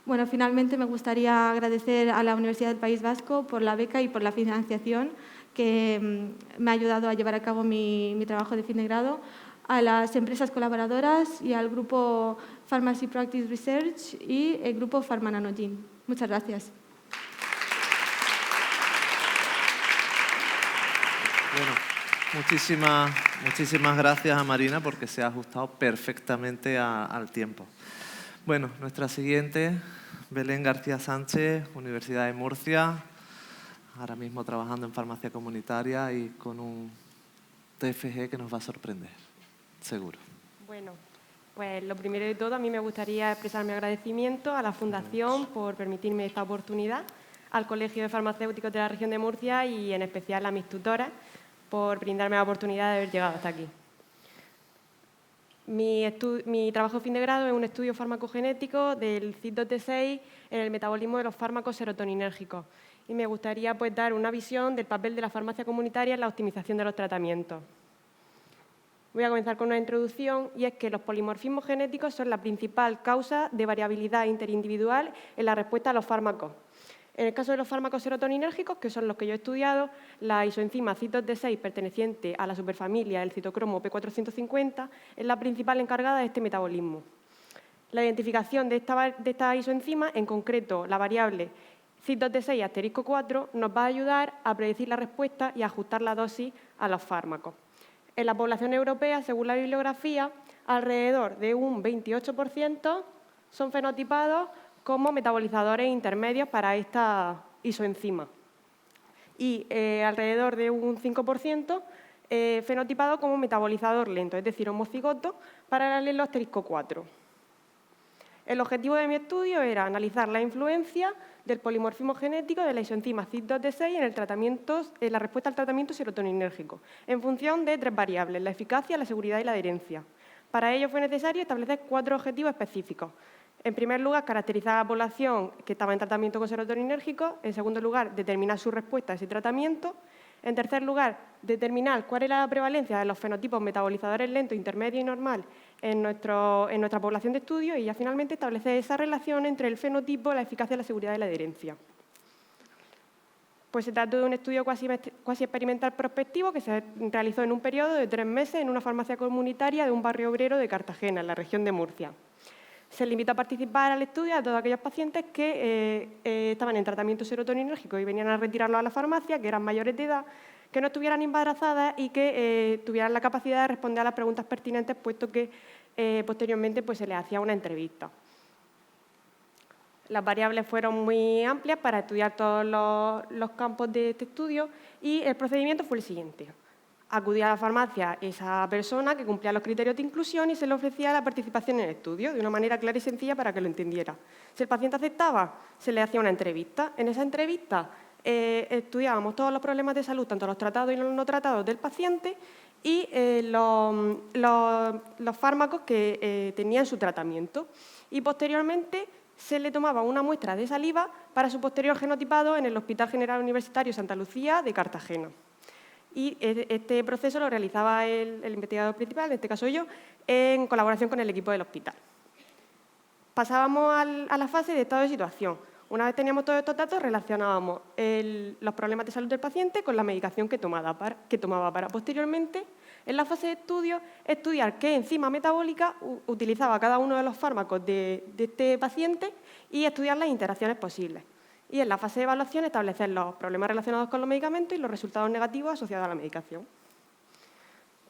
Speaker 4: Bueno, finalmente me gustaría agradecer a la Universidad del País Vasco por la beca y por la financiación que me ha ayudado a llevar a cabo mi trabajo de fin de grado, a las empresas colaboradoras y al grupo Pharmacy Practice Research y el grupo Pharma-Nanogene. Muchas gracias.
Speaker 1: Bueno, muchísimas gracias a Marina porque se ha ajustado perfectamente al tiempo. Bueno, nuestra siguiente, Belén García Sánchez, Universidad de Murcia, ahora mismo trabajando en farmacia comunitaria y con un TFG que nos va a sorprender, seguro.
Speaker 5: Bueno, pues lo primero de todo, a mí me gustaría expresar mi agradecimiento a la Fundación por permitirme esta oportunidad, al Colegio de Farmacéuticos de la región de Murcia y en especial a mis tutoras por brindarme la oportunidad de haber llegado hasta aquí. Mi trabajo fin de grado es un estudio farmacogenético del CYP2D6 en el metabolismo de los fármacos serotoninérgicos y me gustaría dar una visión del papel de la farmacia comunitaria en la optimización de los tratamientos. Voy a comenzar con una introducción y es que los polimorfismos genéticos son la principal causa de variabilidad interindividual en la respuesta a los fármacos. En el caso de los fármacos serotoninérgicos, que son los que yo he estudiado, la isoenzima CYP2D6 perteneciente a la superfamilia del citocromo P450 es la principal encargada de este metabolismo. La identificación de esta isoenzima, en concreto la variable CYP2D6*4, nos va a ayudar a predecir la respuesta y a ajustar la dosis a los fármacos. En la población europea, según la bibliografía, alrededor de un 28% son fenotipados como metabolizadores intermedios para esta isoenzima y alrededor de un 5% fenotipado como metabolizador lento, es decir, homocigoto para el alelo *4. El objetivo de mi estudio era analizar la influencia del polimorfismo genético de la isoenzima CYP2D6 en la respuesta al tratamiento serotoninérgico, en función de 3 variables, la eficacia, la seguridad y la adherencia. Para ello fue necesario establecer 4 objetivos específicos. En primer lugar, caracterizar a la población que estaba en tratamiento con serotoninérgico. En segundo lugar, determinar su respuesta a ese tratamiento. En tercer lugar, determinar cuál era la prevalencia de los fenotipos metabolizadores lento, intermedio y normal en nuestra población de estudio y ya finalmente establecer esa relación entre el fenotipo, la eficacia, la seguridad y la adherencia. Pues se trata de un estudio cuasi experimental prospectivo que se realizó en un periodo de 3 meses en una farmacia comunitaria de un barrio obrero de Cartagena, en la región de Murcia. Se le invitó a participar al estudio a todos aquellos pacientes que estaban en tratamiento serotoninérgico y venían a retirarlo a la farmacia, que eran mayores de edad, que no estuvieran embarazadas y que tuvieran la capacidad de responder a las preguntas pertinentes, puesto que posteriormente se les hacía una entrevista. Las variables fueron muy amplias para estudiar todos los campos de este estudio y el procedimiento fue el siguiente. Acudía a la farmacia esa persona que cumplía los criterios de inclusión y se le ofrecía la participación en el estudio de una manera clara y sencilla para que lo entendiera. Si el paciente aceptaba, se le hacía una entrevista. En esa entrevista estudiábamos todos los problemas de salud, tanto los tratados y los no tratados del paciente y los fármacos que tenía en su tratamiento. Y posteriormente se le tomaba una muestra de saliva para su posterior genotipado en el Hospital General Universitario Santa Lucía de Cartagena. Y este proceso lo realizaba el investigador principal, en este caso yo, en colaboración con el equipo del hospital. Pasábamos a la fase de estado de situación. Una vez teníamos todos estos datos, relacionábamos los problemas de salud del paciente con la medicación que tomaba para posteriormente, en la fase de estudio, estudiar qué enzima metabólica utilizaba cada uno de los fármacos de este paciente y estudiar las interacciones posibles. Y en la fase de evaluación establecer los problemas relacionados con los medicamentos y los resultados negativos asociados a la medicación.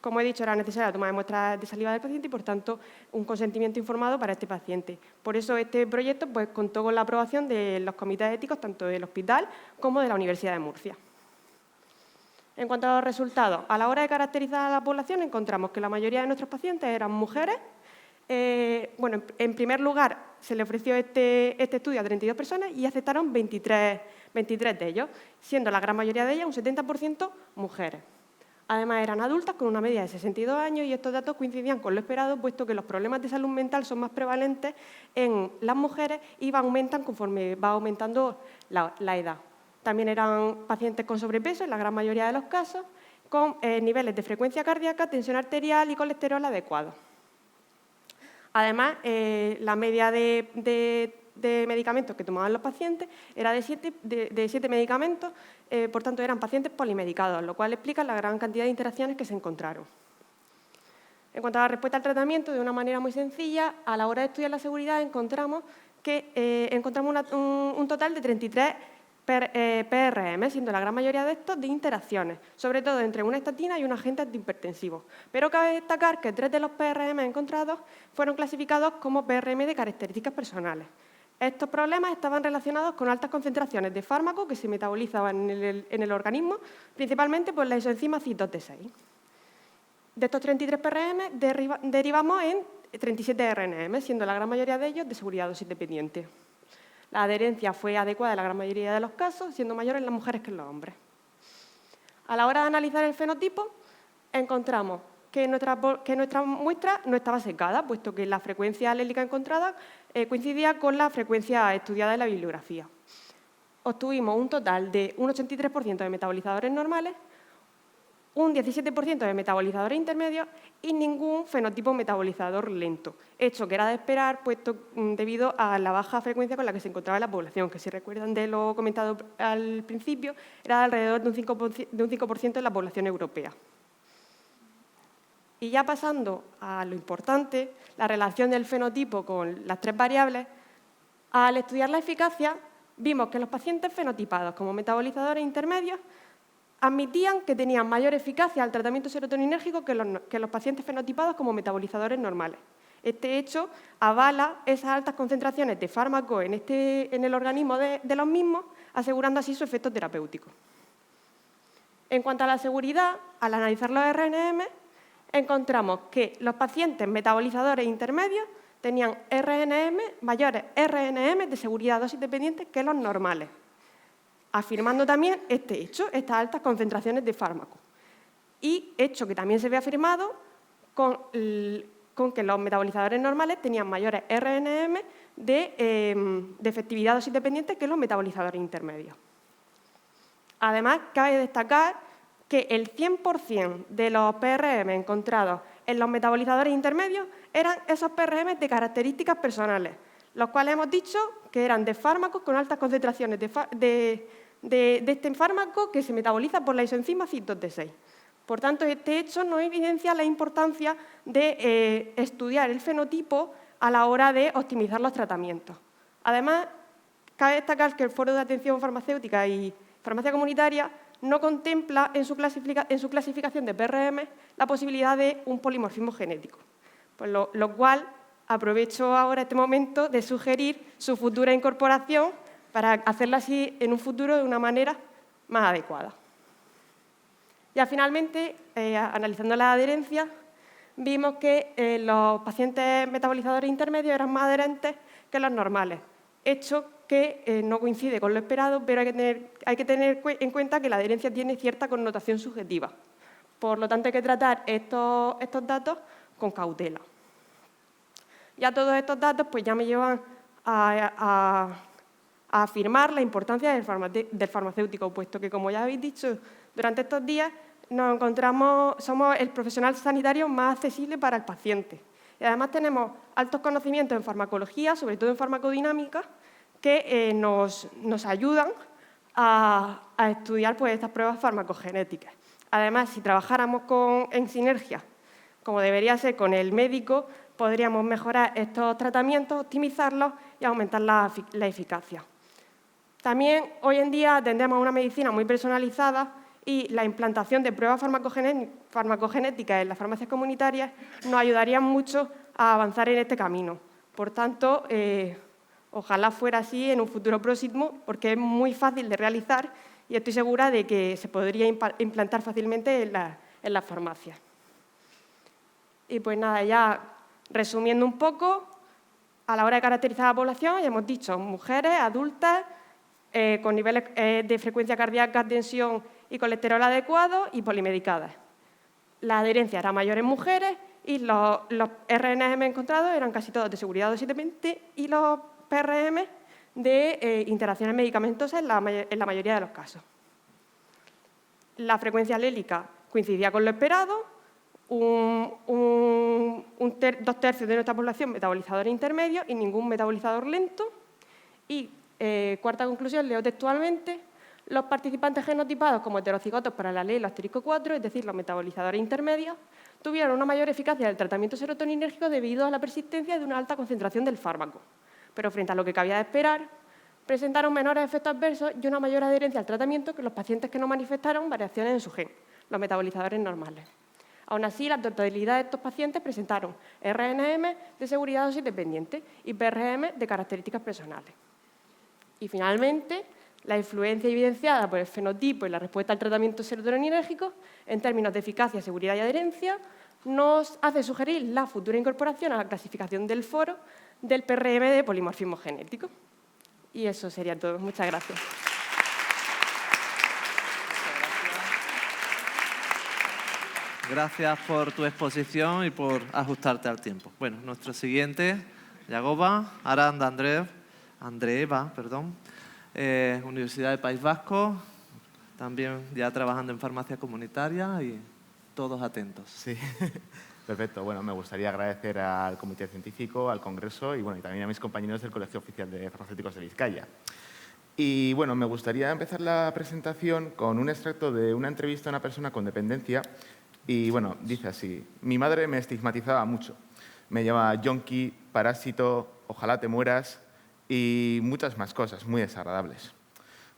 Speaker 5: Como he dicho, era necesaria tomar muestras de saliva del paciente y, por tanto, un consentimiento informado para este paciente. Por eso este proyecto contó con la aprobación de los comités éticos tanto del hospital como de la Universidad de Murcia. En cuanto a los resultados, a la hora de caracterizar a la población encontramos que la mayoría de nuestros pacientes eran mujeres. En primer lugar, se le ofreció este estudio a 32 personas y aceptaron 23 de ellos, siendo la gran mayoría de ellas, un 70%, mujeres. Además, eran adultas con una media de 62 años y estos datos coincidían con lo esperado, puesto que los problemas de salud mental son más prevalentes en las mujeres y aumentan conforme va aumentando la edad. También eran pacientes con sobrepeso, en la gran mayoría de los casos, con niveles de frecuencia cardíaca, tensión arterial y colesterol adecuados. Además, la media de medicamentos que tomaban los pacientes era de 7 medicamentos, por tanto eran pacientes polimedicados, lo cual explica la gran cantidad de interacciones que se encontraron. En cuanto a la respuesta al tratamiento, de una manera muy sencilla, a la hora de estudiar la seguridad encontramos un total de 33 PRM, siendo la gran mayoría de estos de interacciones, sobre todo entre una estatina y un agente antihipertensivo. Pero cabe destacar que 3 de los PRM encontrados fueron clasificados como PRM de características personales. Estos problemas estaban relacionados con altas concentraciones de fármacos que se metabolizaban en el organismo, principalmente por la isoenzima CYP2D6. De estos 33 PRM derivamos en 37 RNM, siendo la gran mayoría de ellos de seguridad dosis dependiente. La adherencia fue adecuada en la gran mayoría de los casos, siendo mayor en las mujeres que en los hombres. A la hora de analizar el fenotipo, encontramos que nuestra muestra no estaba secada, puesto que la frecuencia alélica encontrada coincidía con la frecuencia estudiada en la bibliografía. Obtuvimos un total de un 83% de metabolizadores normales, un 17% de metabolizadores intermedios y ningún fenotipo metabolizador lento, hecho que era de esperar debido a la baja frecuencia con la que se encontraba en la población, que si recuerdan de lo comentado al principio, era de alrededor de un 5% en la población europea. Y ya pasando a lo importante, la relación del fenotipo con las tres variables, al estudiar la eficacia, vimos que los pacientes fenotipados como metabolizadores intermedios admitían que tenían mayor eficacia al tratamiento serotoninérgico que los pacientes fenotipados como metabolizadores normales. Este hecho avala esas altas concentraciones de fármaco en el organismo de los mismos, asegurando así su efecto terapéutico. En cuanto a la seguridad, al analizar los RNM, encontramos que los pacientes metabolizadores intermedios tenían mayores RNM de seguridad dosis dependientes que los normales, afirmando también este hecho, estas altas concentraciones de fármaco. Y hecho que también se ve afirmado con que los metabolizadores normales tenían mayores RNM de efectividad dosis dependiente que los metabolizadores intermedios. Además, cabe destacar que el 100% de los PRM encontrados en los metabolizadores intermedios eran esos PRM de características personales, los cuales hemos dicho que eran de fármacos con altas concentraciones de este fármaco que se metaboliza por la isoenzima CYP2D6. Por tanto, este hecho nos evidencia la importancia de estudiar el fenotipo a la hora de optimizar los tratamientos. Además, cabe destacar que el Foro de Atención Farmacéutica y Farmacia Comunitaria no contempla en su clasificación de PRM la posibilidad de un polimorfismo genético, por lo cual aprovecho ahora este momento de sugerir su futura incorporación para hacerlo así en un futuro de una manera más adecuada. Ya finalmente, analizando la adherencia, vimos que los pacientes metabolizadores intermedios eran más adherentes que los normales, hecho que no coincide con lo esperado, pero hay que tener en cuenta que la adherencia tiene cierta connotación subjetiva. Por lo tanto, hay que tratar estos datos con cautela. Ya todos estos datos pues, ya me llevan a afirmar la importancia del farmacéutico, puesto que, como ya habéis dicho, durante estos días somos el profesional sanitario más accesible para el paciente. Y además tenemos altos conocimientos en farmacología, sobre todo en farmacodinámica, que nos ayudan a estudiar pues, estas pruebas farmacogenéticas. Además, si trabajáramos en sinergia, como debería ser con el médico, podríamos mejorar estos tratamientos, optimizarlos y aumentar la eficacia. También, hoy en día, atendemos a una medicina muy personalizada y la implantación de pruebas farmacogenéticas en las farmacias comunitarias nos ayudaría mucho a avanzar en este camino. Por tanto, ojalá fuera así en un futuro próximo, porque es muy fácil de realizar y estoy segura de que se podría implantar fácilmente en las farmacias. Y pues nada, ya resumiendo un poco, a la hora de caracterizar a la población, ya hemos dicho mujeres, adultas, con niveles de frecuencia cardíaca, tensión y colesterol adecuados y polimedicadas. La adherencia era mayor en mujeres y los RNM encontrados eran casi todos de seguridad dosis dependiente y los PRM de interacciones medicamentosas en la mayoría de los casos. La frecuencia alélica coincidía con lo esperado, dos tercios de nuestra población metabolizadores intermedios y ningún metabolizador lento. Y cuarta conclusión, leo textualmente, los participantes genotipados como heterocigotos para el alelo *4, es decir, los metabolizadores intermedios, tuvieron una mayor eficacia del tratamiento serotoninérgico debido a la persistencia de una alta concentración del fármaco. Pero frente a lo que cabía de esperar, presentaron menores efectos adversos y una mayor adherencia al tratamiento que los pacientes que no manifestaron variaciones en su gen, los metabolizadores normales. Aún así, la totalidad de estos pacientes presentaron RNM de seguridad dosis dependiente y PRM de características personales. Y finalmente, la influencia evidenciada por el fenotipo y la respuesta al tratamiento serotoninérgico en términos de eficacia, seguridad y adherencia nos hace sugerir la futura incorporación a la clasificación del foro del PRM de polimorfismo genético. Y eso sería todo. Muchas gracias.
Speaker 1: Gracias por tu exposición y por ajustarte al tiempo. Bueno, nuestro siguiente, Yagoba Aranda Andreeva, Universidad del País Vasco, también ya trabajando en farmacia comunitaria y todos atentos.
Speaker 6: Sí, perfecto. Bueno, me gustaría agradecer al Comité Científico, al Congreso y, bueno, y también a mis compañeros del Colegio Oficial de Farmacéuticos de Vizcaya. Y, bueno, me gustaría empezar la presentación con un extracto de una entrevista a una persona con dependencia. Y, bueno, dice así: mi madre me estigmatizaba mucho. Me llamaba yonki, parásito, ojalá te mueras y muchas más cosas muy desagradables.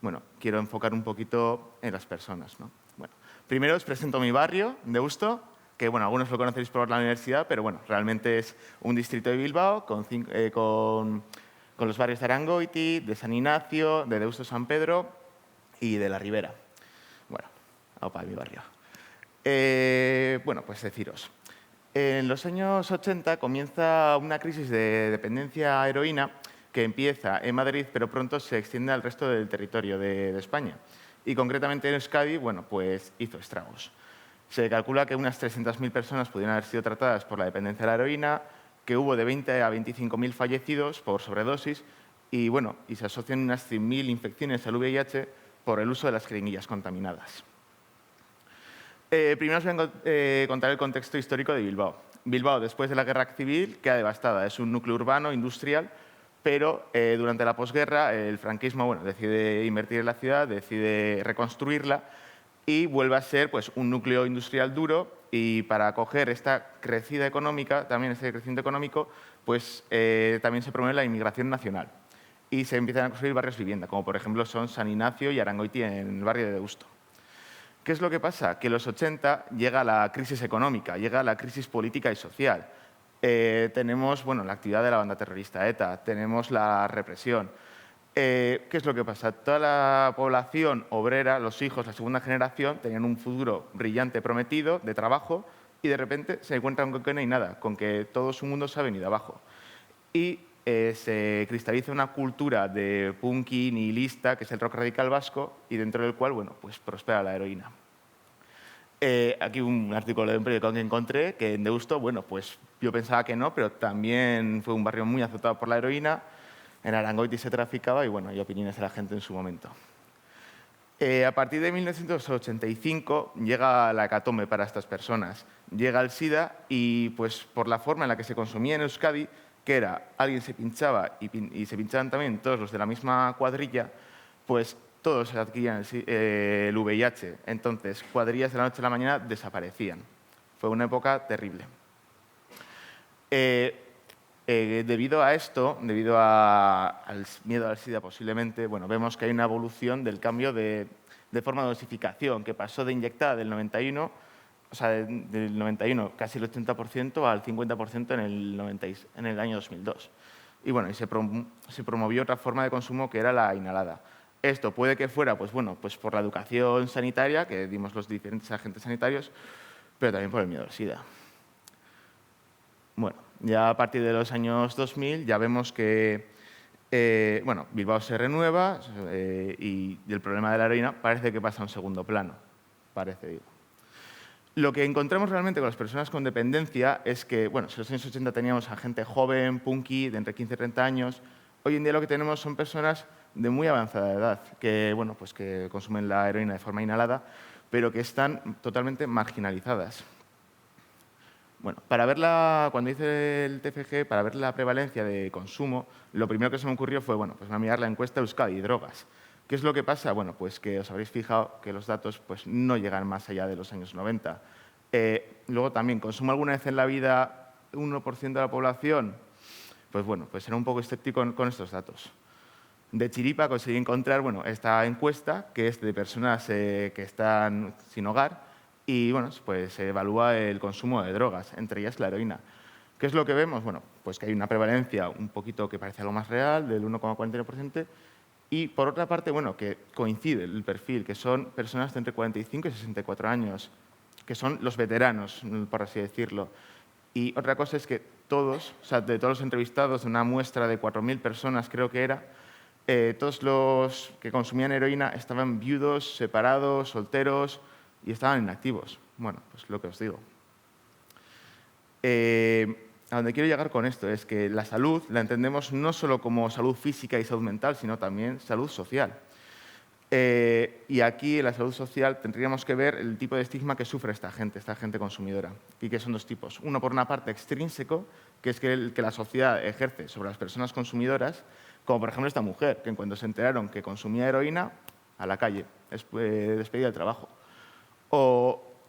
Speaker 6: Bueno, quiero enfocar un poquito en las personas, ¿no? Bueno, primero os presento mi barrio, Deusto, que, bueno, algunos lo conocéis por la universidad, pero, bueno, realmente es un distrito de Bilbao con los barrios de Arangoiti, de San Ignacio, de Deusto San Pedro y de la Ribera. Bueno, opa, mi barrio. Bueno, pues deciros. En los años 80 comienza una crisis de dependencia a heroína que empieza en Madrid, pero pronto se extiende al resto del territorio de España. Y concretamente en Euskadi, bueno, pues hizo estragos. Se calcula que unas 300.000 personas pudieron haber sido tratadas por la dependencia de la heroína, que hubo de 20 a 25.000 fallecidos por sobredosis y, bueno, y se asocian unas 100.000 infecciones al VIH por el uso de las jeringuillas contaminadas. Primero os voy a contar el contexto histórico de Bilbao. Bilbao, después de la Guerra Civil, queda devastada. Es un núcleo urbano, industrial, pero durante la posguerra el franquismo, bueno, decide invertir en la ciudad, decide reconstruirla y vuelve a ser, pues, un núcleo industrial duro. Y para acoger esta crecida económica, también este crecimiento económico, pues también se promueve la inmigración nacional. Y se empiezan a construir barrios vivienda, como por ejemplo son San Ignacio y Arangoiti en el barrio de Deusto. ¿Qué es lo que pasa? Que en los 80 llega la crisis económica, llega la crisis política y social. Tenemos, bueno, la actividad de la banda terrorista ETA, tenemos la represión. ¿Qué es lo que pasa? Toda la población obrera, los hijos, la segunda generación, tenían un futuro brillante prometido de trabajo y de repente se encuentran con que no hay nada, con que todo su mundo se ha venido abajo. Y se cristaliza una cultura de punky nihilista, que es el rock radical vasco, y dentro del cual, bueno, pues prospera la heroína. Aquí un artículo de un periódico que encontré, que en Deusto, bueno, pues yo pensaba que no, pero también fue un barrio muy azotado por la heroína. En Arangoiti se traficaba y, bueno, hay opiniones de la gente en su momento. A partir de 1985 llega la hecatombe para estas personas. Llega el SIDA y, pues, por la forma en la que se consumía en Euskadi, que era alguien se pinchaba y se pinchaban también todos los de la misma cuadrilla, pues todos adquirían el VIH. Entonces, cuadrillas de la noche a la mañana desaparecían. Fue una época terrible. Debido a esto, debido al miedo al SIDA posiblemente, bueno, vemos que hay una evolución del cambio de forma de dosificación, que pasó de inyectada del 91, o sea, del 91 casi el 80% al 50% en el año 2002. Y, bueno, y se promovió otra forma de consumo que era la inhalada. Esto puede que fuera, pues, bueno, pues por la educación sanitaria que dimos los diferentes agentes sanitarios, pero también por el miedo al SIDA. Bueno, ya a partir de los años 2000 ya vemos que bueno, Bilbao se renueva y el problema de la heroína parece que pasa a un segundo plano. Parece, digo. Lo que encontramos realmente con las personas con dependencia es que, bueno, si en los años 80 teníamos a gente joven, punky, de entre 15 y 30 años, hoy en día lo que tenemos son personas de muy avanzada edad que, bueno, pues que consumen la heroína de forma inhalada, pero que están totalmente marginalizadas. Bueno, cuando hice el TFG, para ver la prevalencia de consumo, lo primero que se me ocurrió fue, bueno, pues mirar la encuesta Euskadi Drogas. ¿Qué es lo que pasa? Bueno, pues que os habréis fijado que los datos, pues, no llegan más allá de los años 90. Luego también, ¿consumo alguna vez en la vida 1% de la población? Pues, bueno, pues era un poco escéptico con estos datos. De chiripa conseguí encontrar, bueno, esta encuesta, que es de personas que están sin hogar, y, bueno, pues se evalúa el consumo de drogas, entre ellas la heroína. ¿Qué es lo que vemos? Bueno, pues que hay una prevalencia un poquito que parece algo más real, del 1,49%, y por otra parte, bueno, que coincide el perfil, que son personas de entre 45 y 64 años, que son los veteranos, por así decirlo. Y otra cosa es que todos, o sea, de todos los entrevistados, de una muestra de 4.000 personas creo que era, todos los que consumían heroína estaban viudos, separados, solteros y estaban inactivos. Bueno, pues lo que os digo. A donde quiero llegar con esto es que la salud la entendemos no solo como salud física y salud mental, sino también salud social. Y aquí en la salud social tendríamos que ver el tipo de estigma que sufre esta gente consumidora, y que son dos tipos. Uno, por una parte, extrínseco, que es el que la sociedad ejerce sobre las personas consumidoras, como por ejemplo esta mujer, que en cuanto se enteraron que consumía heroína, a la calle, despedida del trabajo.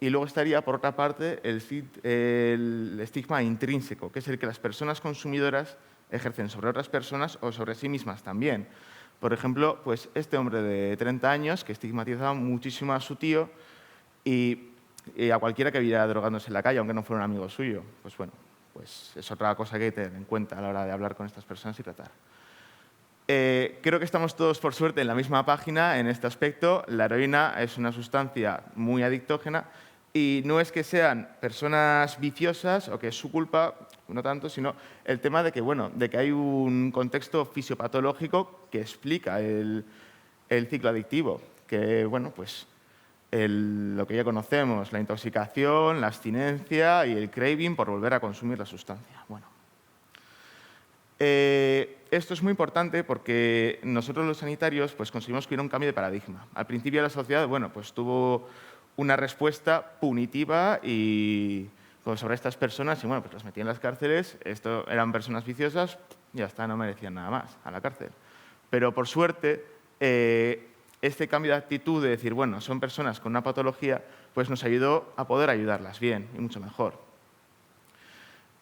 Speaker 6: Y luego estaría, por otra parte, el estigma intrínseco, que es el que las personas consumidoras ejercen sobre otras personas o sobre sí mismas también. Por ejemplo, pues este hombre de 30 años que estigmatizaba muchísimo a su tío y a cualquiera que viera drogándose en la calle, aunque no fuera un amigo suyo. Pues bueno, pues es otra cosa que hay que tener en cuenta a la hora de hablar con estas personas y tratar. Creo que estamos todos, por suerte, en la misma página en este aspecto. La heroína es una sustancia muy adictógena y no es que sean personas viciosas o que es su culpa, no tanto, sino el tema de que, bueno, de que hay un contexto fisiopatológico que explica el ciclo adictivo, que, bueno, pues lo que ya conocemos, la intoxicación, la abstinencia y el craving por volver a consumir la sustancia. Bueno. Esto es muy importante porque nosotros los sanitarios pues, conseguimos que hubiera un cambio de paradigma. Al principio la sociedad bueno, pues, tuvo una respuesta punitiva y sobre estas personas y bueno, pues las metían en las cárceles, eran personas viciosas y ya está, no merecían nada más a la cárcel. Pero por suerte, este cambio de actitud de decir, bueno, son personas con una patología, pues nos ayudó a poder ayudarlas bien y mucho mejor.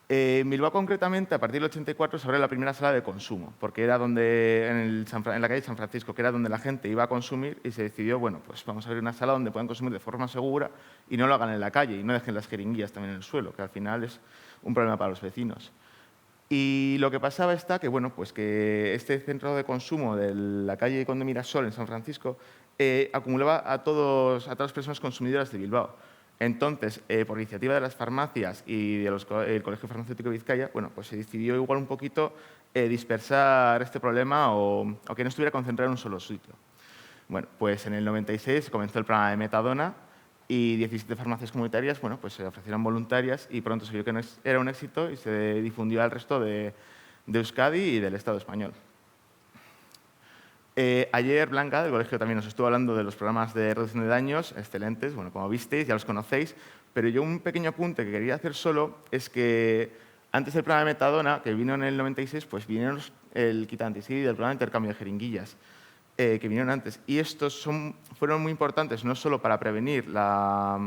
Speaker 6: En Bilbao, concretamente, a partir del 84 se abrió la primera sala de consumo, porque era en la calle San Francisco, que era donde la gente iba a consumir y se decidió, bueno, pues vamos a abrir una sala donde puedan consumir de forma segura y no lo hagan en la calle y no dejen las jeringuillas también en el suelo, que al final es un problema para los vecinos. Y lo que pasaba está que, bueno, pues que este centro de consumo de la calle Conde Mirasol en San Francisco acumulaba a todas las personas consumidoras de Bilbao. Entonces, por iniciativa de las farmacias y del Colegio Farmacéutico de Vizcaya, bueno, pues se decidió igual un poquito dispersar este problema o que no estuviera concentrado en un solo sitio. Bueno, pues en el 96 comenzó el programa de metadona y 17 farmacias comunitarias bueno, pues se ofrecieron voluntarias y pronto se vio que era un éxito y se difundió al resto de Euskadi y del Estado español. Ayer Blanca, del colegio, también nos estuvo hablando de los programas de reducción de daños, excelentes, bueno, como visteis, ya los conocéis, pero yo un pequeño apunte que quería hacer solo es que antes del programa de metadona, que vino en el 96, pues vinieron el quitanticid y el programa de intercambio de jeringuillas, que vinieron antes. Y estos fueron muy importantes, no solo para prevenir la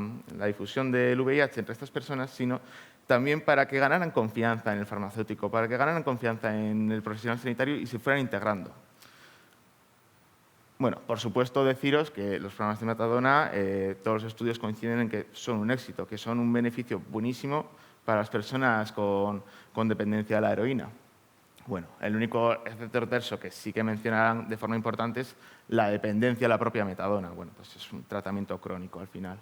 Speaker 6: difusión del VIH entre estas personas, sino también para que ganaran confianza en el farmacéutico, para que ganaran confianza en el profesional sanitario y se fueran integrando. Bueno, por supuesto, deciros que los programas de metadona, todos los estudios coinciden en que son un éxito, que son un beneficio buenísimo para las personas con dependencia de la heroína. Bueno, el único efecto terso que sí que mencionarán de forma importante es la dependencia a la propia metadona. Bueno, pues es un tratamiento crónico al final.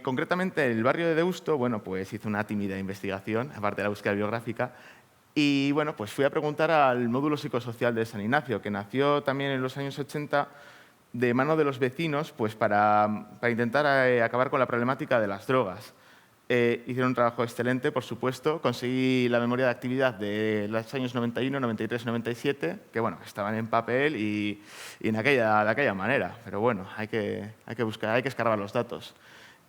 Speaker 6: Concretamente, en el barrio de Deusto, bueno, pues hice una tímida investigación, aparte de la búsqueda biográfica, y bueno, pues fui a preguntar al módulo psicosocial de San Ignacio, que nació también en los años 80 de mano de los vecinos pues para intentar acabar con la problemática de las drogas. Hicieron un trabajo excelente, por supuesto. Conseguí la memoria de actividad de los años 91, 93, 97, que bueno, estaban en papel y de aquella manera. Pero bueno, hay que buscar, hay que escarbar los datos.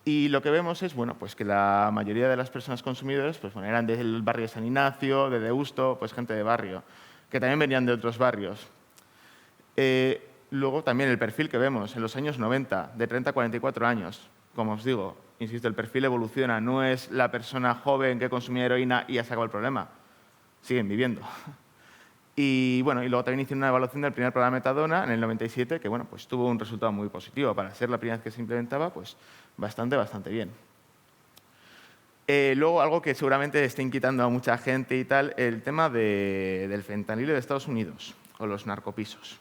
Speaker 6: Y lo que vemos es bueno, pues que la mayoría de las personas consumidoras pues, bueno, eran del barrio de San Ignacio, de Deusto, pues gente de barrio, que también venían de otros barrios. Luego también el perfil que vemos en los años 90, de 30 a 44 años. Como os digo, insisto, el perfil evoluciona, no es la persona joven que consumía heroína y ya se acabó el problema. Siguen viviendo. Y, bueno, y luego también hicieron una evaluación del primer programa de metadona en el 97, que bueno, pues tuvo un resultado muy positivo. Para ser la primera vez que se implementaba, pues bastante bien. Luego, algo que seguramente está inquietando a mucha gente y tal, el tema del fentanilo de Estados Unidos o los narcopisos.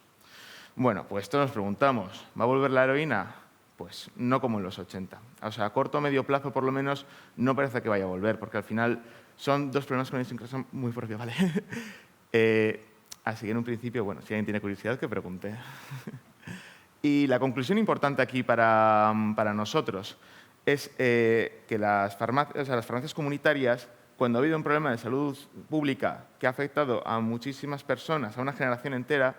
Speaker 6: Bueno, pues todos nos preguntamos, ¿va a volver la heroína? Pues no como en los 80. O sea, a corto o medio plazo, por lo menos, no parece que vaya a volver, porque al final son dos problemas con idiosincrasia muy propios, ¿vale? Así que en un principio, bueno, si alguien tiene curiosidad, que pregunte. Y la conclusión importante aquí para nosotros es que las farmacias comunitarias, cuando ha habido un problema de salud pública que ha afectado a muchísimas personas, a una generación entera,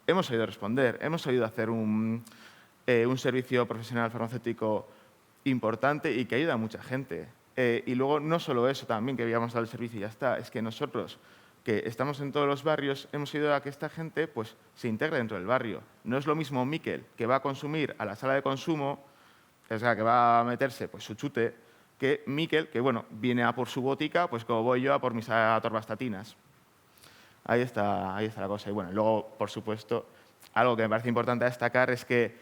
Speaker 6: hemos sabido responder, hemos sabido hacer un servicio profesional farmacéutico importante y que ayuda a mucha gente. Y luego, no solo eso también, que habíamos dado el servicio y ya está, es que nosotros, que estamos en todos los barrios, hemos ayudado a que esta gente pues, se integre dentro del barrio. No es lo mismo Miquel, que va a consumir a la sala de consumo, o sea, que va a meterse pues, su chute, que Miquel, que bueno, viene a por su botica, pues como voy yo a por mis atorbastatinas. Ahí está la cosa. Y bueno, luego, por supuesto, algo que me parece importante destacar es que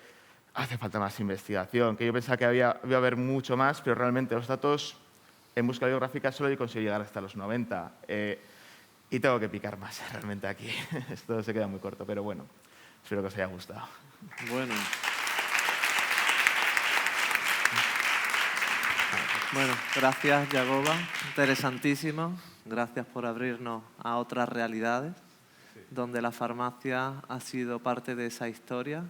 Speaker 6: hace falta más investigación, que yo pensaba que iba a haber mucho más, pero realmente los datos en búsqueda biográfica solo he conseguido llegar hasta los 90. Y tengo que picar más realmente aquí. Esto se queda muy corto, pero bueno, espero que os haya gustado.
Speaker 1: Bueno, gracias, Yagoba. Interesantísimo. Gracias por abrirnos a otras realidades, donde la farmacia ha sido parte de esa historia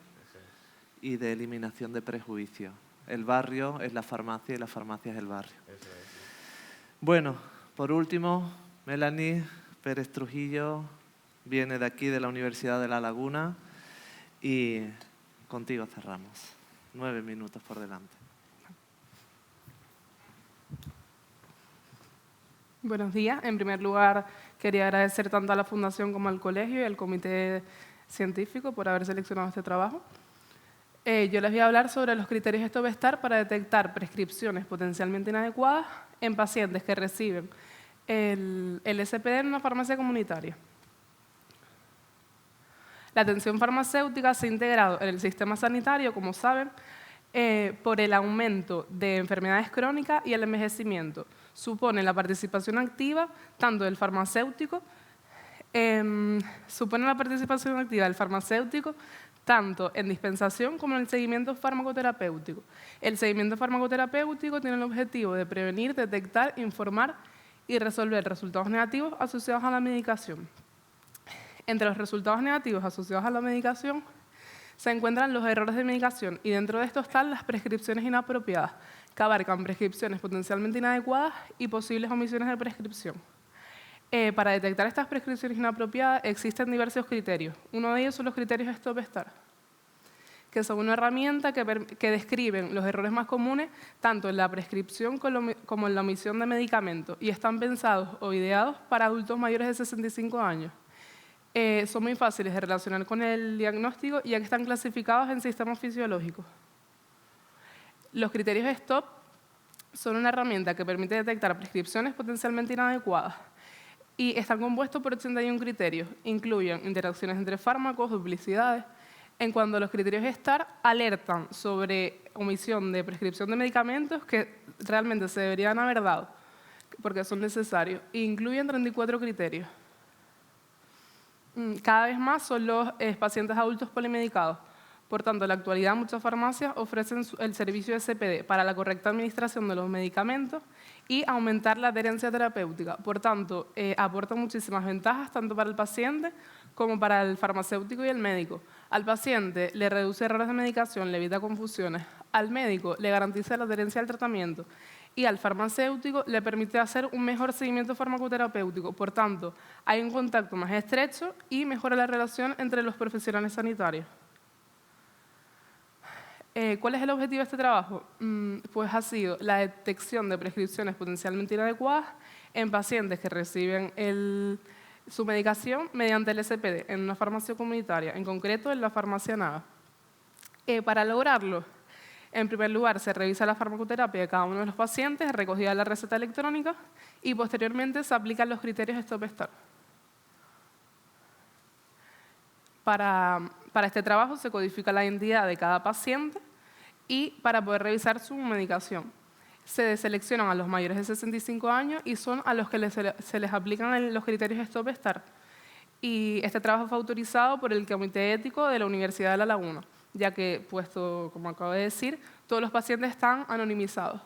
Speaker 1: y de eliminación de prejuicios. El barrio es la farmacia y la farmacia es el barrio. Bueno, por último, Melanie Pérez Trujillo viene de aquí, de la Universidad de La Laguna, y contigo cerramos. 9 minutos por delante.
Speaker 7: Buenos días. En primer lugar, quería agradecer tanto a la Fundación como al colegio y al comité científico por haber seleccionado este trabajo. Yo les voy a hablar sobre los criterios Stop Start para detectar prescripciones potencialmente inadecuadas en pacientes que reciben el SPD en una farmacia comunitaria. La atención farmacéutica se ha integrado en el sistema sanitario, como saben, por el aumento de enfermedades crónicas y el envejecimiento. Supone la participación activa tanto del farmacéutico, tanto en dispensación como en el seguimiento farmacoterapéutico. El seguimiento farmacoterapéutico tiene el objetivo de prevenir, detectar, informar y resolver resultados negativos asociados a la medicación. Entre los resultados negativos asociados a la medicación se encuentran los errores de medicación y dentro de estos están las prescripciones inapropiadas, que abarcan prescripciones potencialmente inadecuadas y posibles omisiones de prescripción. Para detectar estas prescripciones inapropiadas existen diversos criterios. Uno de ellos son los criterios Stop Start, que son una herramienta que describen los errores más comunes tanto en la prescripción como en la omisión de medicamentos y están pensados o ideados para adultos mayores de 65 años. Son muy fáciles de relacionar con el diagnóstico ya que están clasificados en sistemas fisiológicos. Los criterios Stop son una herramienta que permite detectar prescripciones potencialmente inadecuadas y están compuestos por 81 criterios. Incluyen interacciones entre fármacos, duplicidades. En cuanto a los criterios STAR, alertan sobre omisión de prescripción de medicamentos que realmente se deberían haber dado porque son necesarios. Incluyen 34 criterios. Cada vez más son los pacientes adultos polimedicados. Por tanto, en la actualidad muchas farmacias ofrecen el servicio de CPD para la correcta administración de los medicamentos y aumentar la adherencia terapéutica. Por tanto, aporta muchísimas ventajas tanto para el paciente como para el farmacéutico y el médico. Al paciente le reduce errores de medicación, le evita confusiones. Al médico le garantiza la adherencia al tratamiento y al farmacéutico le permite hacer un mejor seguimiento farmacoterapéutico. Por tanto, hay un contacto más estrecho y mejora la relación entre los profesionales sanitarios. ¿Cuál es el objetivo de este trabajo? Pues ha sido la detección de prescripciones potencialmente inadecuadas en pacientes que reciben su medicación mediante el SPD en una farmacia comunitaria, en concreto en la farmacia Naga. Para lograrlo, en primer lugar, se revisa la farmacoterapia de cada uno de los pacientes, recogida la receta electrónica y posteriormente se aplican los criterios Stop Start. Para este trabajo se codifica la identidad de cada paciente y para poder revisar su medicación. Se seleccionan a los mayores de 65 años y son a los que se les aplican los criterios Stop Start. Y este trabajo fue autorizado por el Comité Ético de la Universidad de La Laguna, ya que, puesto, como acabo de decir, todos los pacientes están anonimizados.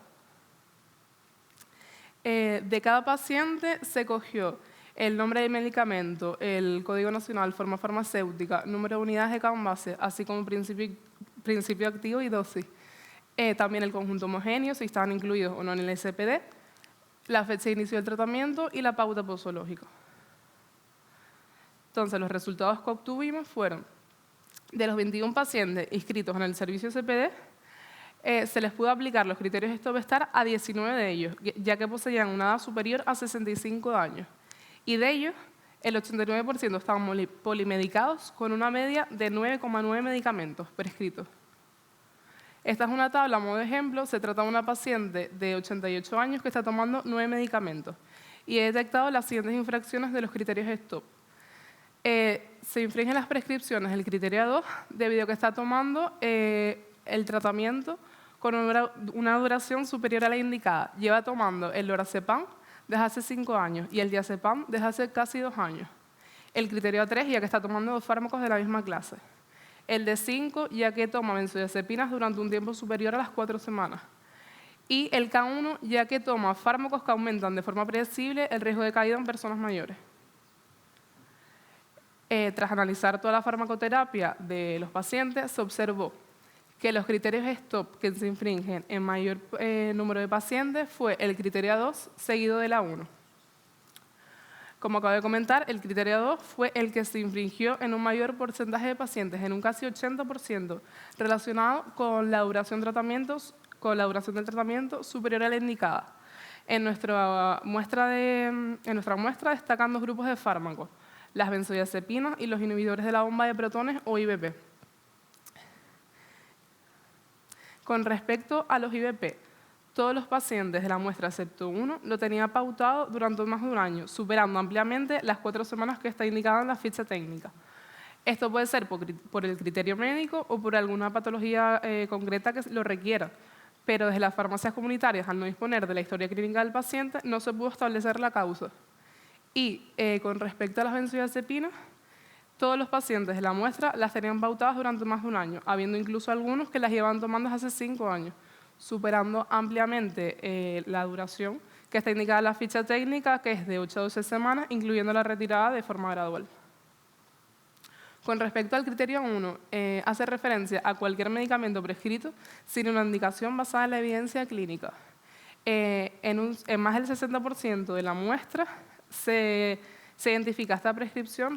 Speaker 7: De cada paciente se cogió el nombre del medicamento, el Código Nacional, forma farmacéutica, número de unidades de cada envase, así como principio activo y dosis. También el conjunto homogéneo, si estaban incluidos o no en el SPD, la fecha de inicio del tratamiento y la pauta posológica. Entonces, los resultados que obtuvimos fueron, de los 21 pacientes inscritos en el servicio SPD, se les pudo aplicar los criterios Stop-Start a 19 de ellos, ya que poseían una edad superior a 65 años. Y de ellos, el 89% estaban polimedicados con una media de 9,9 medicamentos prescritos. Esta es una tabla, a modo de ejemplo, se trata de una paciente de 88 años que está tomando 9 medicamentos y he detectado las siguientes infracciones de los criterios STOP. Se infringen las prescripciones del criterio 2 debido a que está tomando el tratamiento con una duración superior a la indicada. Lleva tomando el lorazepam desde hace 5 años y el diazepam desde hace casi 2 años. El criterio 3, ya que está tomando 2 fármacos de la misma clase. El de 5, ya que toma benzodiazepinas durante un tiempo superior a las 4 semanas. Y el K1, ya que toma fármacos que aumentan de forma predecible el riesgo de caída en personas mayores. Tras analizar toda la farmacoterapia de los pacientes, se observó que los criterios STOP que se infringen en mayor número de pacientes fue el criterio 2 seguido de la 1. Como acabo de comentar, el criterio 2 fue el que se infringió en un mayor porcentaje de pacientes, en un casi 80%, relacionado con la duración del tratamiento superior a la indicada. En nuestra muestra destacan 2 grupos de fármacos, las benzodiazepinas y los inhibidores de la bomba de protones o IBP. Con respecto a los IBP, todos los pacientes de la muestra, excepto uno, lo tenían pautado durante más de un año, superando ampliamente las 4 semanas que está indicada en la ficha técnica. Esto puede ser por el criterio médico o por alguna patología concreta que lo requiera, pero desde las farmacias comunitarias, al no disponer de la historia clínica del paciente, no se pudo establecer la causa. Y con respecto a las benzodiazepinas, todos los pacientes de la muestra las tenían pautadas durante más de un año, habiendo incluso algunos que las llevaban tomando hace 5 años, superando ampliamente la duración que está indicada en la ficha técnica, que es de 8 a 12 semanas, incluyendo la retirada de forma gradual. Con respecto al criterio 1, hace referencia a cualquier medicamento prescrito sin una indicación basada en la evidencia clínica. En más del 60% de la muestra se identifica esta prescripción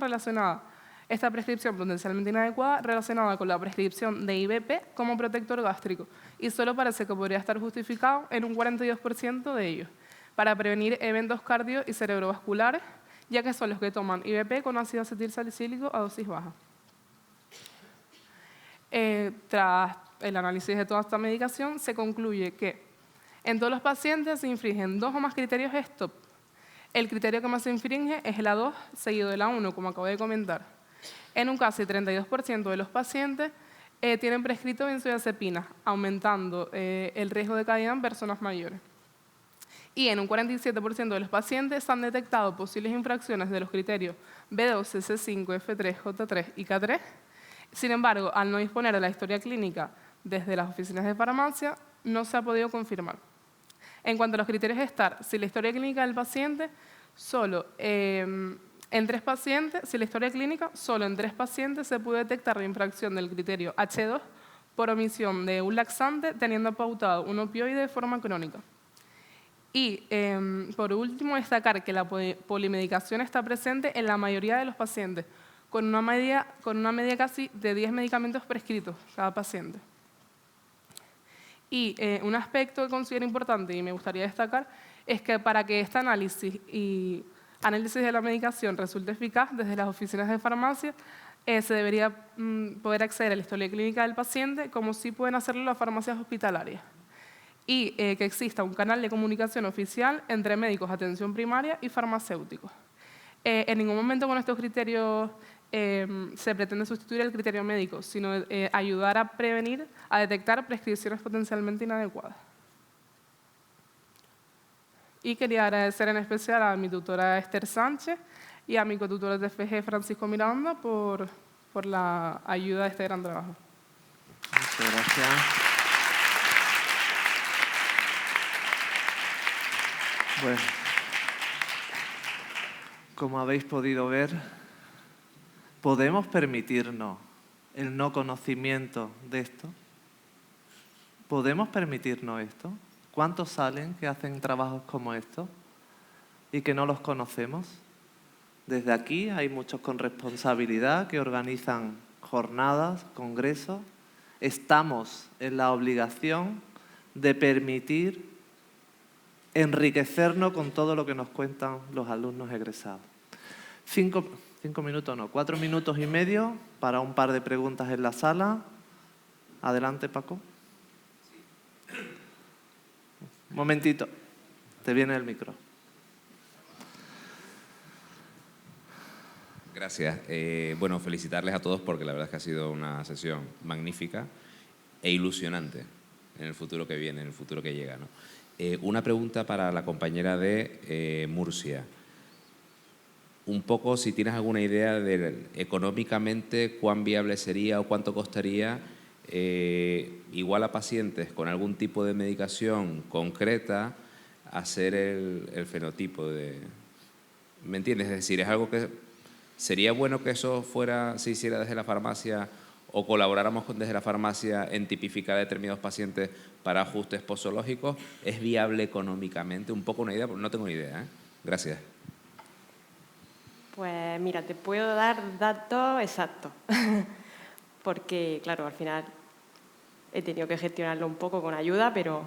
Speaker 7: potencialmente inadecuada relacionada con la prescripción de IBP como protector gástrico y solo parece que podría estar justificado en un 42% de ellos para prevenir eventos cardio y cerebrovasculares, ya que son los que toman IBP con ácido acetilsalicílico a dosis baja. Tras el análisis de toda esta medicación, se concluye que en todos los pacientes se infringen 2 o más criterios STOP. El criterio que más se infringe es la 2, seguido de la 1, como acabo de comentar. En un casi 32% de los pacientes tienen prescrito benzodiazepinas, aumentando el riesgo de caída en personas mayores. Y en un 47% de los pacientes se han detectado posibles infracciones de los criterios B12, C5, F3, J3 y K3. Sin embargo, al no disponer de la historia clínica desde las oficinas de farmacia, no se ha podido confirmar. En cuanto a los criterios STAR, si la historia clínica del paciente solo en 3 pacientes se pudo detectar la infracción del criterio H2 por omisión de un laxante teniendo pautado un opioide de forma crónica. Y, por último, destacar que la polimedicación está presente en la mayoría de los pacientes, con una media casi de 10 medicamentos prescritos cada paciente. Y un aspecto que considero importante y me gustaría destacar es que para que este análisis de la medicación resulte eficaz desde las oficinas de farmacia, se debería poder acceder a la historia clínica del paciente como sí pueden hacerlo las farmacias hospitalarias. Y que exista un canal de comunicación oficial entre médicos de atención primaria y farmacéuticos. En ningún momento con estos criterios se pretende sustituir el criterio médico, sino ayudar a prevenir, a detectar prescripciones potencialmente inadecuadas. Y quería agradecer en especial a mi tutora Esther Sánchez y a mi cotutor de FG Francisco Miranda por la ayuda a este gran trabajo.
Speaker 1: Muchas gracias. Bueno, como habéis podido ver, ¿podemos permitirnos el no conocimiento de esto? ¿Podemos permitirnos esto? ¿Cuántos salen que hacen trabajos como estos y que no los conocemos? Desde aquí hay muchos con responsabilidad que organizan jornadas, congresos. Estamos en la obligación de permitir enriquecernos con todo lo que nos cuentan los alumnos egresados. 4 minutos y medio para un par de preguntas en la sala. Adelante, Paco. Un momentito, te viene el micro.
Speaker 8: Gracias. Bueno, felicitarles a todos porque la verdad es que ha sido una sesión magnífica e ilusionante en el futuro que viene, en el futuro que llega, ¿no? Una pregunta para la compañera de Murcia. Un poco, si tienes alguna idea de económicamente cuán viable sería o cuánto costaría igual a pacientes con algún tipo de medicación concreta hacer el fenotipo de... ¿Me entiendes? Es decir, es algo que sería bueno que eso se hiciera desde la farmacia o colaboráramos desde la farmacia en tipificar a determinados pacientes para ajustes posológicos. ¿Es viable económicamente? Un poco una idea, pero no tengo ni idea, ¿eh? Gracias.
Speaker 5: Pues mira, te puedo dar datos exactos, porque claro, al final he tenido que gestionarlo un poco con ayuda, pero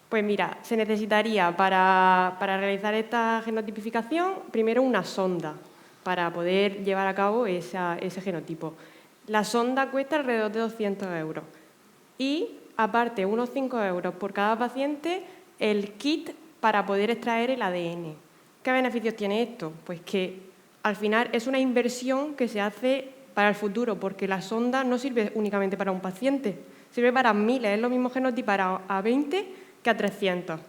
Speaker 5: pues mira, se necesitaría para realizar esta genotipificación primero una sonda para poder llevar a cabo ese genotipo. La sonda cuesta alrededor de 200 euros y aparte unos 5 euros por cada paciente el kit para poder extraer el ADN. ¿Qué beneficios tiene esto? Pues que al final es una inversión que se hace para el futuro, porque la sonda no sirve únicamente para un paciente, sirve para miles, es lo mismo genotipar a 20 que a 300.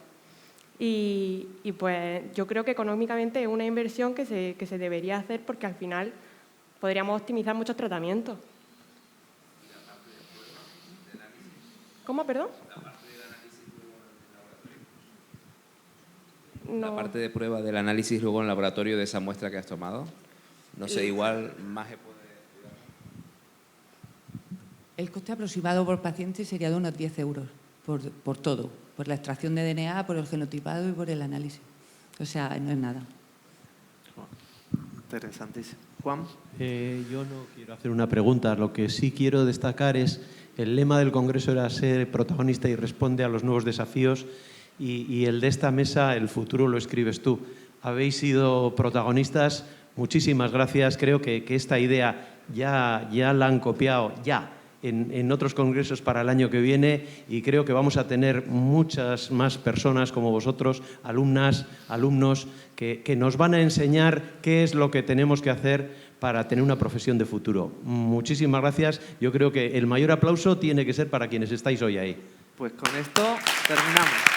Speaker 5: Y pues yo creo que económicamente es una inversión que se debería hacer porque al final podríamos optimizar muchos tratamientos. ¿Cómo, perdón?
Speaker 8: La parte de prueba del análisis luego en el laboratorio de esa muestra que has tomado, no sé, igual más se puede...
Speaker 9: El coste aproximado por paciente sería de unos 10 euros por todo, por la extracción de DNA, por el genotipado y por el análisis. O sea, no es nada.
Speaker 1: Interesantísimo. Juan.
Speaker 10: Yo no quiero hacer una pregunta. Lo que sí quiero destacar es el lema del Congreso era ser protagonista y responde a los nuevos desafíos y el de esta mesa, el futuro lo escribes tú. Habéis sido protagonistas. Muchísimas gracias. Creo que esta idea ya la han copiado en otros congresos para el año que viene y creo que vamos a tener muchas más personas como vosotros, alumnas, alumnos, que nos van a enseñar qué es lo que tenemos que hacer para tener una profesión de futuro. Muchísimas gracias. Yo creo que el mayor aplauso tiene que ser para quienes estáis hoy ahí.
Speaker 1: Pues con esto terminamos.